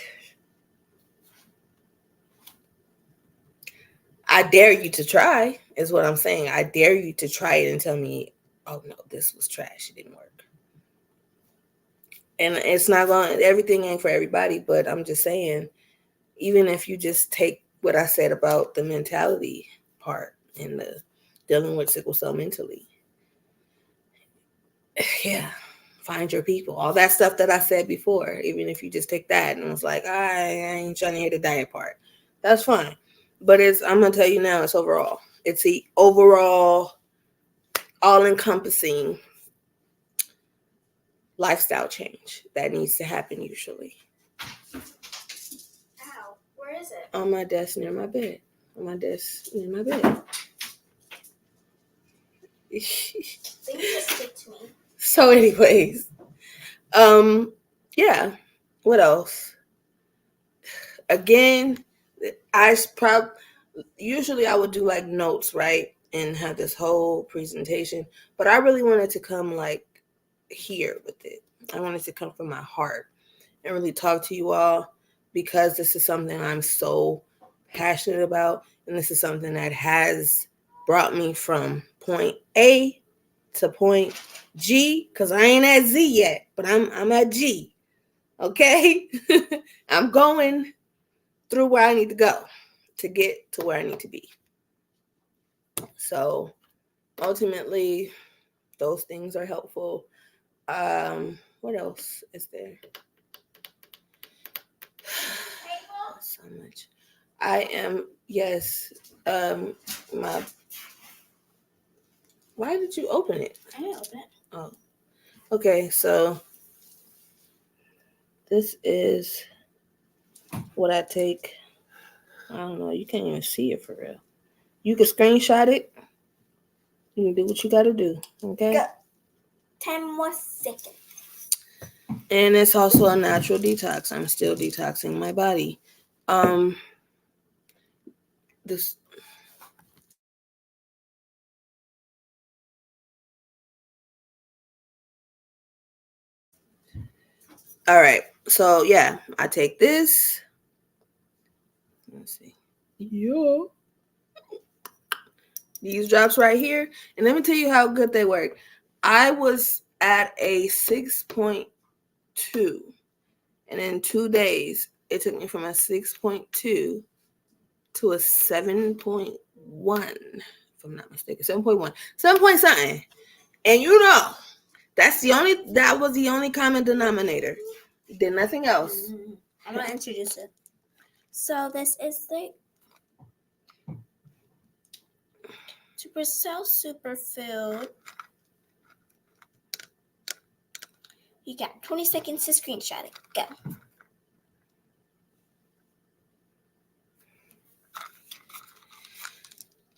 I dare you to try, is what I'm saying. I dare you to try it and tell me, oh no, this was trash. It didn't work. And it's not going, everything ain't for everybody, but I'm just saying, even if you just take what I said about the mentality part and the dealing with sickle cell mentally, yeah, find your people. All that stuff that I said before, even if you just take that and was like, I ain't trying to hear the diet part, that's fine. But I'm going to tell you now, it's overall. It's the overall, all-encompassing lifestyle change that needs to happen usually. Ow, where is it? On my desk near my bed. On my desk near my bed. They just stick to me. So anyways, yeah, what else? Again, usually I would do like notes, right, and have this whole presentation, but I really wanted to come like here with it. I wanted to come from my heart and really talk to you all, because this is something I'm so passionate about, and this is something that has brought me from point A to point G, because I ain't at Z yet, but I'm at G. Okay? I'm going through where I need to go to get to where I need to be. So ultimately, those things are helpful. What else is there? So much. Yes. My. Why did you open it? I didn't open it. Oh. Okay, so this is what I take. I don't know. You can't even see it for real. You can screenshot it. You can do what you got to do. Okay. Go. 10 more seconds. And it's also a natural detox. I'm still detoxing my body. This. All right. So yeah, I take this. Let's see. Yeah. These drops right here. And let me tell you how good they work. I was at a 6.2. And in 2 days, it took me from a 6.2 to a 7.1. If I'm not mistaken. 7.1. 7 point something. And you know, that was the only common denominator. Did nothing else. Mm-hmm. I'm going to introduce it. So this is the Supercell Superfood. You got 20 seconds to screenshot it. Go.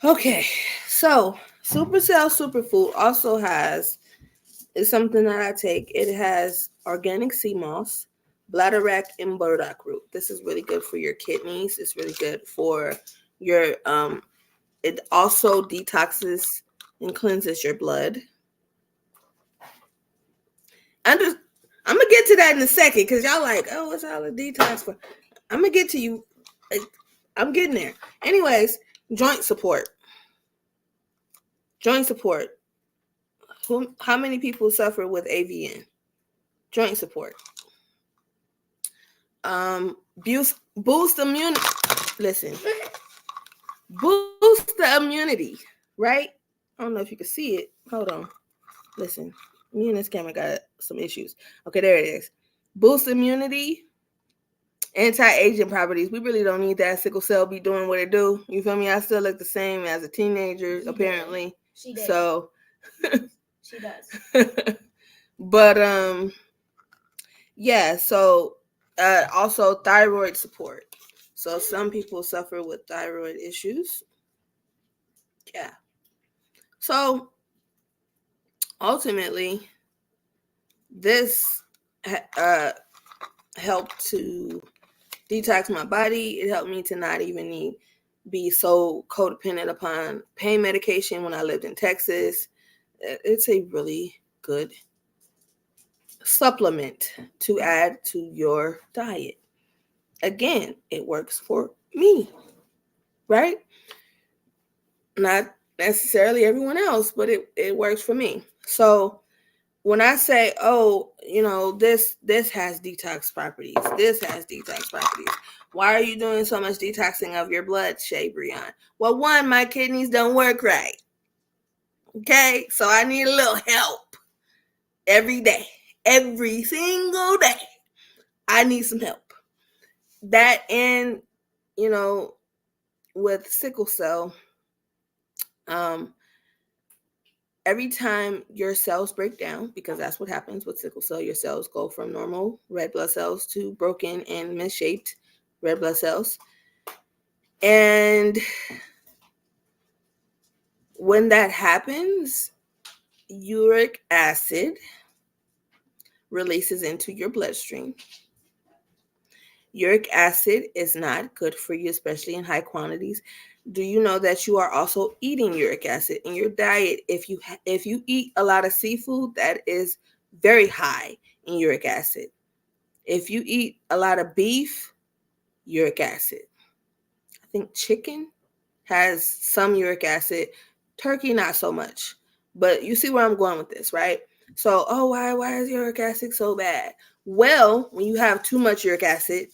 Okay, so Supercell Superfood also is something that I take. It has organic sea moss, bladderwrack, and burdock root. This is really good for your kidneys. It's really good for your it also detoxes and cleanses your blood. I'm gonna get to that in a second, because y'all like, oh, what's all the detox for? I'm gonna get to you. I'm getting there. Anyways, joint support. Joint support. How many people suffer with AVN? Joint support. Boost immunity. Listen. Boost the immunity, right? I don't know if you can see it. Hold on. Listen. Me and this camera got some issues. Okay, there it is. Boost immunity Anti-aging properties. We really don't need that. Sickle cell be doing what it do. You feel me? I still look the same as a teenager, apparently. She did. So she does. But yeah, so also thyroid support. So some people suffer with thyroid issues. Yeah. So ultimately, this helped to detox my body. It helped me to not even be so codependent upon pain medication when I lived in Texas. It's a really good supplement to add to your diet. Again, it works for me, right? Not necessarily everyone else, but it works for me. So when I say, oh, this has detox properties, this has detox properties. Why are you doing so much detoxing of your blood, Shabreon? Well, one, my kidneys don't work right. Okay, so I need a little help every day, every single day. I need some help. That and with sickle cell, um, every time your cells break down, because that's what happens with sickle cell, your cells go from normal red blood cells to broken and misshaped red blood cells. And when that happens, uric acid releases into your bloodstream. Uric acid is not good for you, especially in high quantities. Do you know that you are also eating uric acid in your diet? If you eat a lot of seafood, that is very high in uric acid. If you eat a lot of beef, uric acid. I think chicken has some uric acid. Turkey, not so much. But you see where I'm going with this, right? So, why is uric acid so bad? Well, when you have too much uric acid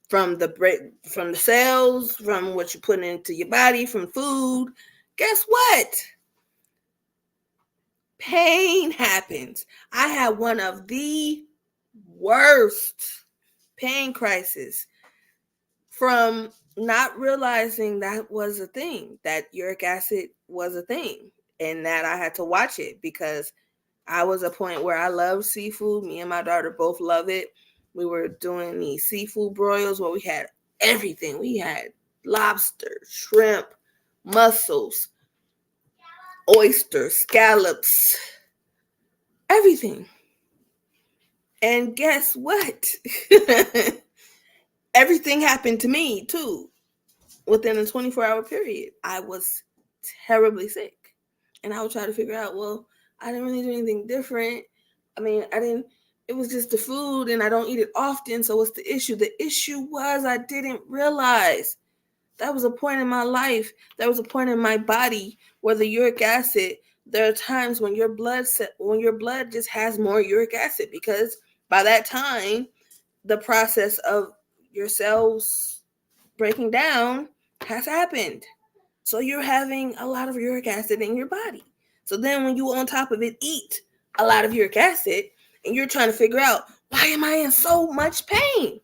from the cells, from what you put into your body, from food, guess what? Pain happens. I had one of the worst pain crises from not realizing that was a thing, that uric acid was a thing, and that I had to watch it because I was a point where I love seafood. Me and my daughter both love it. We were doing these seafood broils where we had everything. We had lobster, shrimp, mussels, oysters, scallops, everything. And guess what? Everything happened to me too. Within a 24-hour period, I was terribly sick. And I would try to figure out, well, I didn't really do anything different. I mean, it was just the food and I don't eat it often. So what's the issue? The issue was I didn't realize that was a point in my life. There was a point in my body where the uric acid, there are times when your blood just has more uric acid because by that time, the process of your cells breaking down has happened. So you're having a lot of uric acid in your body. So then when you on top of it eat a lot of uric acid and you're trying to figure out, why am I in so much pain?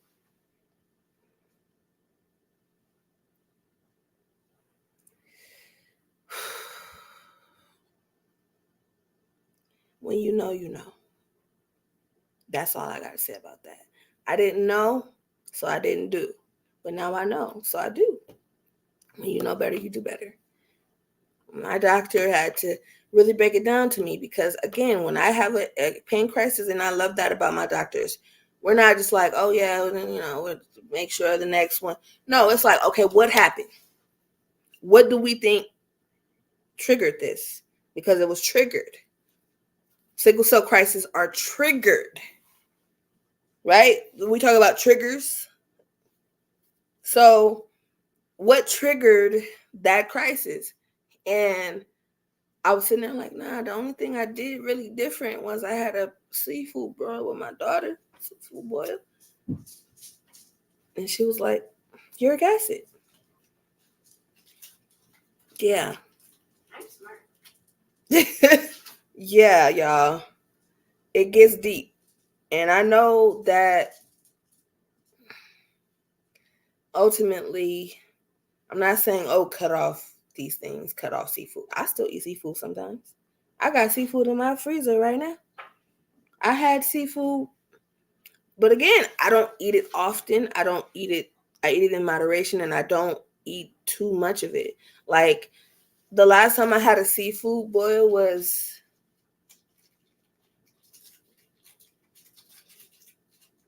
When you know, you know. That's all I got to say about that. I didn't know, so I didn't do. But now I know, so I do. When you know better, you do better. My doctor had to really break it down to me because, again, when I have a pain crisis, and I love that about my doctors, we're not just like, oh, yeah, we'll make sure the next one. No, it's like, okay, what happened? What do we think triggered this? Because it was triggered. Sickle cell crises are triggered, right? We talk about triggers. So what triggered that crisis? And I was sitting there like, nah, the only thing I did really different was I had a seafood broil with my daughter, seafood boil. And she was like, uric acid. Yeah. I'm smart. Yeah, y'all. It gets deep. And I know that ultimately, I'm not saying, oh, cut off these things, cut off seafood. I still eat seafood sometimes. I got seafood in my freezer right now. I had seafood, but again, I don't eat it often. I don't eat it. I eat it in moderation, and I don't eat too much of it. Like the last time I had a seafood boil was,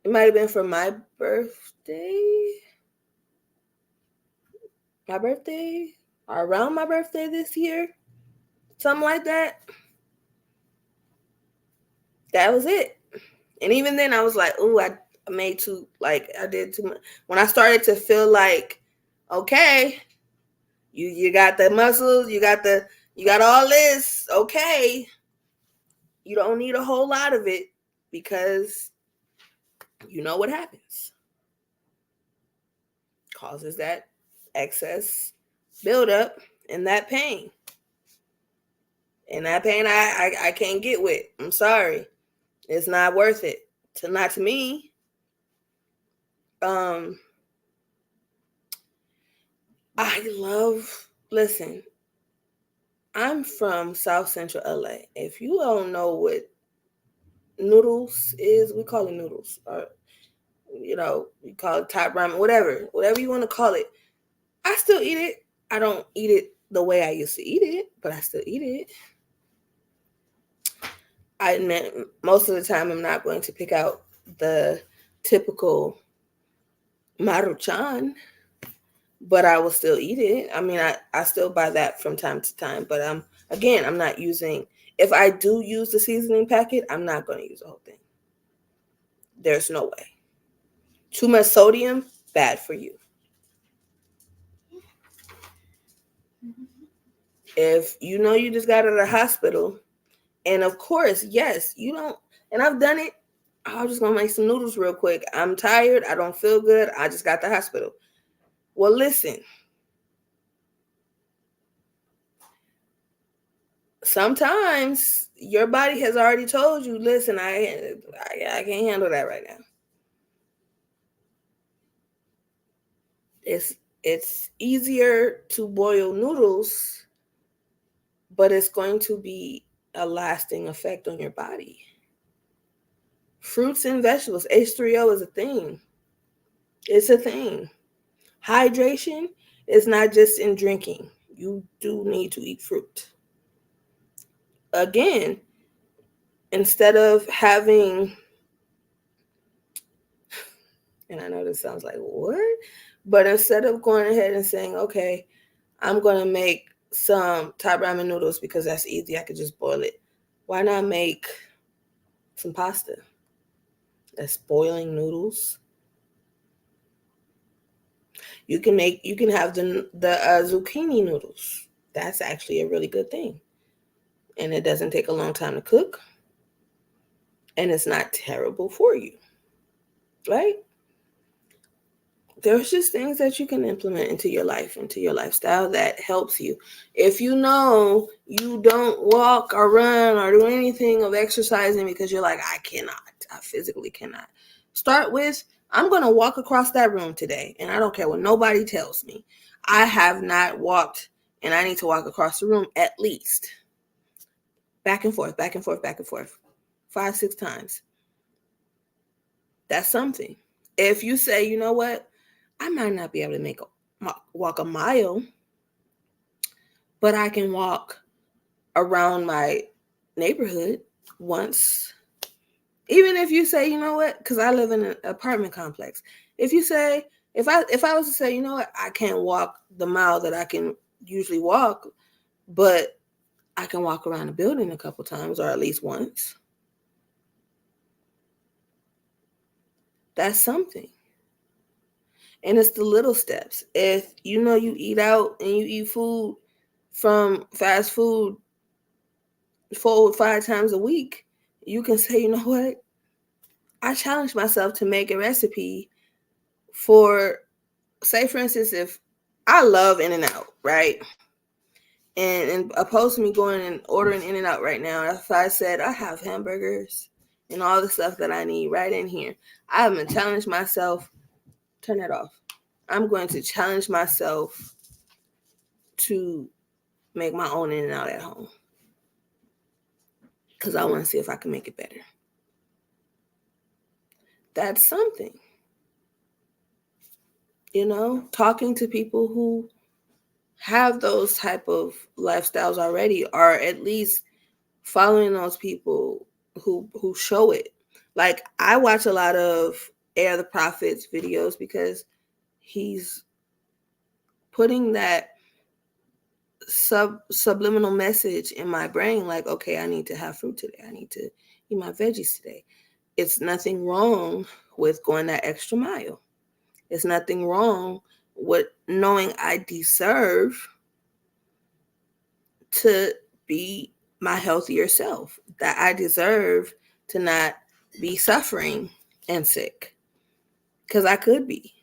it might have been for my birthday. My birthday, or around my birthday this year, something like that. That was it. And even then, I was like, "Ooh, I made too. Like I did too much." When I started to feel like, okay, you got the muscles, you got all this. Okay, you don't need a whole lot of it because you know what happens. Causes that excess buildup and that pain. And that pain I can't get with. I'm sorry. It's not worth it. Not to me. Um listen, I'm from South Central LA. If you don't know what noodles is, we call it noodles. Or we call it top ramen, whatever you want to call it. I still eat it. I don't eat it the way I used to eat it, but I still eat it. I admit most of the time I'm not going to pick out the typical Maruchan, but I will still eat it. I mean, I still buy that from time to time, but I'm not using, if I do use the seasoning packet, I'm not going to use the whole thing. There's no way. Too much sodium, bad for you. If you know you just got out of the hospital, and of course, yes, you don't, and I've done it. I'm just going to make some noodles real quick. I'm tired. I don't feel good. I just got to the hospital. Well, listen. Sometimes your body has already told you, listen, I can't handle that right now. It's easier to boil noodles, but it's going to be a lasting effect on your body. Fruits and vegetables, H3O is a thing. It's a thing. Hydration is not just in drinking. You do need to eat fruit. Again, instead of having, and I know this sounds like what, but instead of going ahead and saying, okay, I'm going to make some Thai ramen noodles because that's easy, I could just boil it. Why not make some pasta? That's boiling noodles. You can have the zucchini noodles. That's actually a really good thing. And it doesn't take a long time to cook. And it's not terrible for you. Right? There's just things that you can implement into your life, into your lifestyle that helps you. If you know you don't walk or run or do anything of exercising because you're like, I physically cannot. Start with, I'm going to walk across that room today. And I don't care what nobody tells me. I have not walked and I need to walk across the room at least. Back and forth, back and forth, back and forth. 5-6 times. That's something. If you say, you know what? I might not be able to walk a mile, but I can walk around my neighborhood once. Even if you say, you know what, because I live in an apartment complex. If you say, if I was to say, you know what, I can't walk the mile that I can usually walk, but I can walk around the building a couple times or at least once. That's something. And it's the little steps. If you know you eat out and you eat food from fast food 4 or 5 times a week, you can say, you know what? I challenge myself to make a recipe for, say for instance, if I love In-N-Out, right? And opposed to me going and ordering In-N-Out right now, if I said I have hamburgers and all the stuff that I need right in here, I haven't challenged myself. Turn that off. I'm going to challenge myself to make my own in and out at home because I want to see if I can make it better. That's something. Talking to people who have those type of lifestyles already, or at least following those people who show it. Like, I watch a lot of Air the Prophet's videos because he's putting that subliminal message in my brain, like, okay, I need to have fruit today, I need to eat my veggies today. It's nothing wrong with going that extra mile. It's nothing wrong with knowing I deserve to be my healthier self, that I deserve to not be suffering and sick. Because I could be.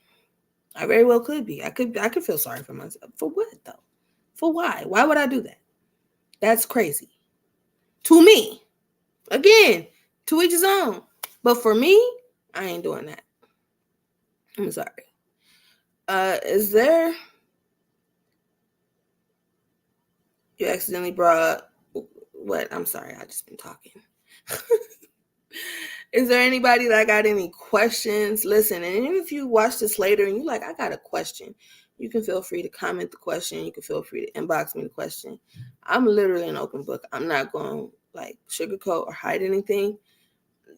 I very well could be. I could feel sorry for myself. For what though? For why? Why would I do that? That's crazy. To me. Again, to each his own. But for me, I ain't doing that. I'm sorry. Is there, you accidentally brought what? I'm sorry, I just been talking. Is there anybody that got any questions? Listen, and even if you watch this later and you're like, I got a question, you can feel free to comment the question. You can feel free to inbox me the question. I'm literally an open book. I'm not going to sugarcoat or hide anything.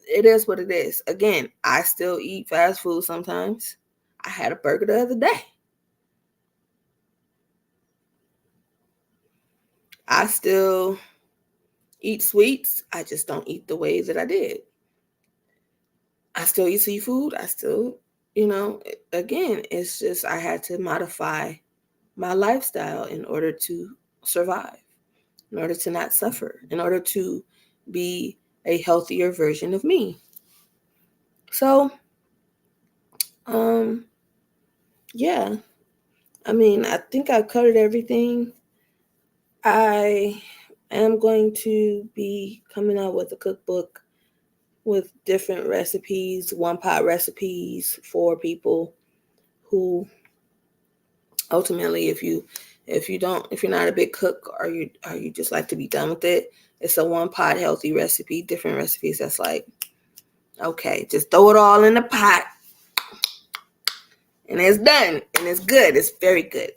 It is what it is. Again, I still eat fast food sometimes. I had a burger the other day. I still eat sweets. I just don't eat the way that I did. I still eat seafood. I still, again, it's just I had to modify my lifestyle in order to survive, in order to not suffer, in order to be a healthier version of me. So, yeah, I think I've covered everything. I am going to be coming out with a cookbook with different recipes, one pot recipes for people who ultimately, if you're not a big cook, or you just like to be done with it, it's a one pot healthy recipe, different recipes that's like, okay, just throw it all in the pot and it's done and it's good. It's very good.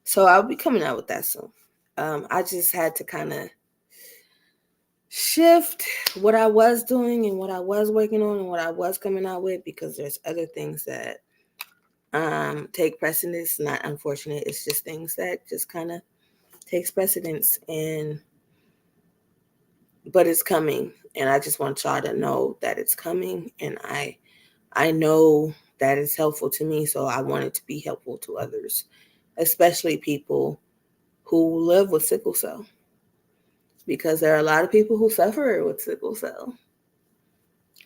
So I'll be coming out with that soon. I just had to kind of shift what I was doing and what I was working on and what I was coming out with, because there's other things that take precedence. Not unfortunate, it's just things that just kind of takes precedence, but it's coming, and I just want y'all to know that it's coming, and I know that it's helpful to me, so I want it to be helpful to others, especially people who live with sickle cell, because there are a lot of people who suffer with sickle cell.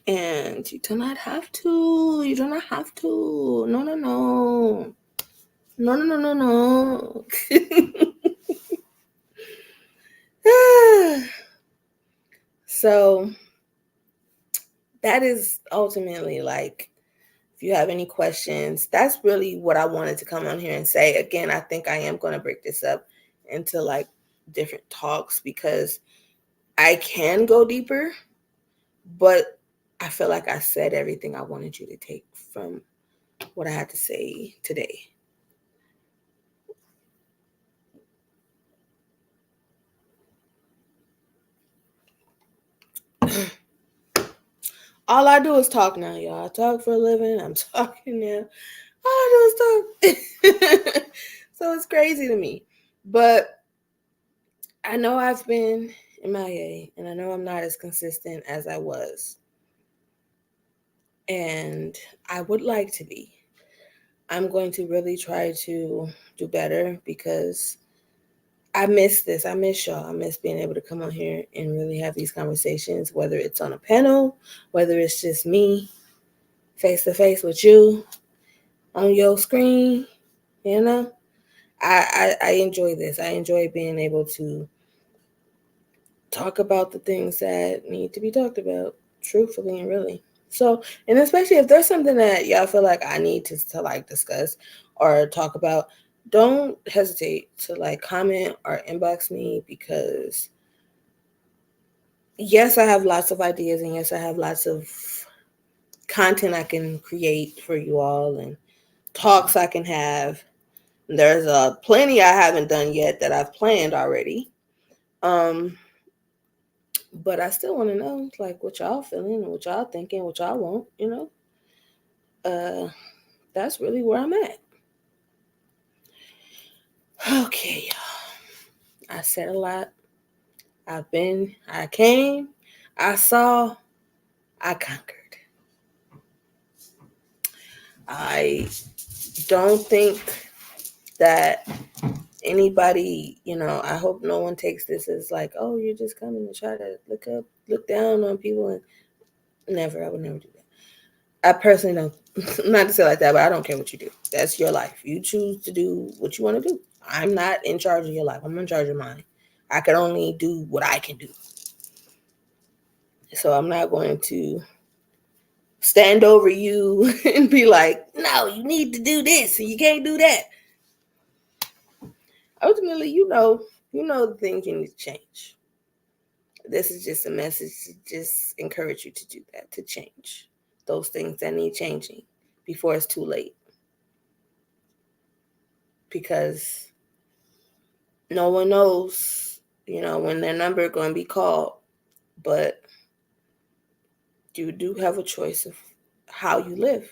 And you do not have to. You do not have to. No, no, no. No, no, no, no, no. So that is ultimately, if you have any questions, that's really what I wanted to come on here and say. Again, I think I am going to break this up into different talks, because I can go deeper, but I feel like I said everything I wanted you to take from what I had to say today. All I do is talk now, y'all. I talk for a living. I'm talking now. All I do is talk. So it's crazy to me. But I know I've been MIA, and I know I'm not as consistent as I was. And I would like to be. I'm going to really try to do better, because I miss this. I miss y'all. I miss being able to come on here and really have these conversations, whether it's on a panel, whether it's just me face to face with you on your screen. I enjoy this. I enjoy being able to talk about the things that need to be talked about, truthfully and really. So, and especially if there's something that y'all feel like I need to discuss, or talk about, don't hesitate to like comment or inbox me, because yes, I have lots of ideas, and yes, I have lots of content I can create for you all, and talks I can have. There's plenty I haven't done yet that I've planned already. Um, but I still want to know like what y'all feeling, what y'all thinking, what y'all want. Uh, that's really where I'm at. Okay, I said a lot. I came, I saw, I conquered. I don't think that anybody, I hope no one takes this as like, oh, you're just coming to try to look down on people. And never, I would never do that. I personally don't, not to say like that, but I don't care what you do. That's your life. You choose to do what you want to do. I'm not in charge of your life. I'm in charge of mine. I can only do what I can do. So I'm not going to stand over you and be like, no, you need to do this and you can't do that. Ultimately, the things you need to change. This is just a message to just encourage you to do that, to change those things that need changing before it's too late. Because no one knows, when their number is going to be called, but you do have a choice of how you live.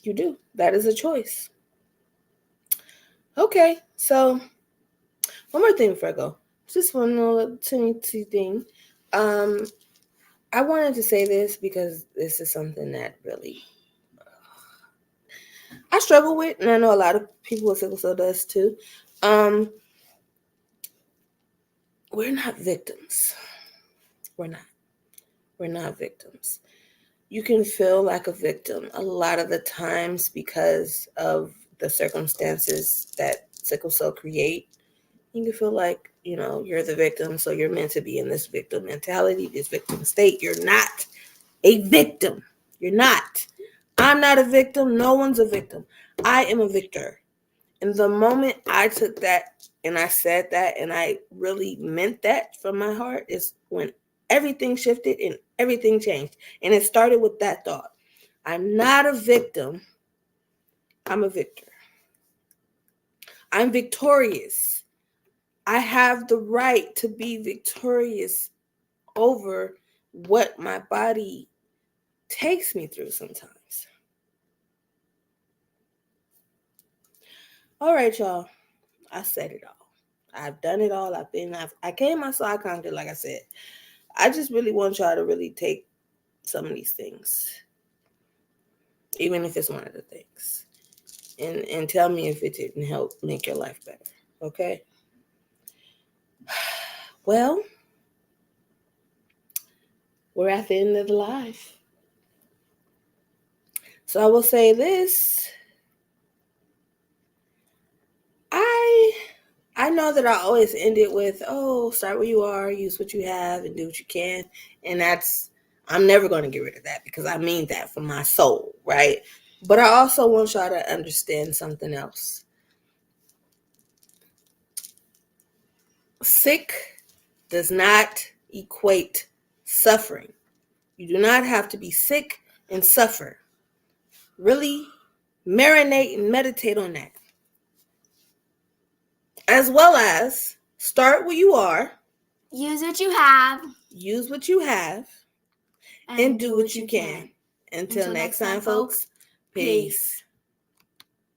You do. That is a choice. Okay, so one more thing before I go. Just one little teeny thing. I wanted to say this because this is something that really I struggle with, and I know a lot of people with sickle cell does too. Um, we're not victims. We're not. We're not victims. You can feel like a victim a lot of the times because of the circumstances that sickle cell create. You can feel like, you're the victim, so you're meant to be in this victim mentality, this victim state. You're not a victim. You're not. I'm not a victim. No one's a victim. I am a victor. And the moment I took that and I said that and I really meant that from my heart is when everything shifted and everything changed. And it started with that thought. I'm not a victim. I'm a victor. I'm victorious. I have the right to be victorious over what my body takes me through sometimes. All right, y'all. I said it all. I've done it all. I came, I saw, I conquered, like I said. I just really want y'all to really take some of these things, even if it's one of the things, and tell me if it didn't help make your life better. Okay? Well, we're at the end of the life. So I will say this. I know that I always end it with, oh, start where you are, use what you have, and do what you can. And I'm never going to get rid of that because I mean that from my soul, right? But I also want y'all to understand something else. Sick does not equate suffering. You do not have to be sick and suffer. Really marinate and meditate on that. As well as start where you are. Use what you have. Use what you have. And do what you can. Until next time, folks. Peace.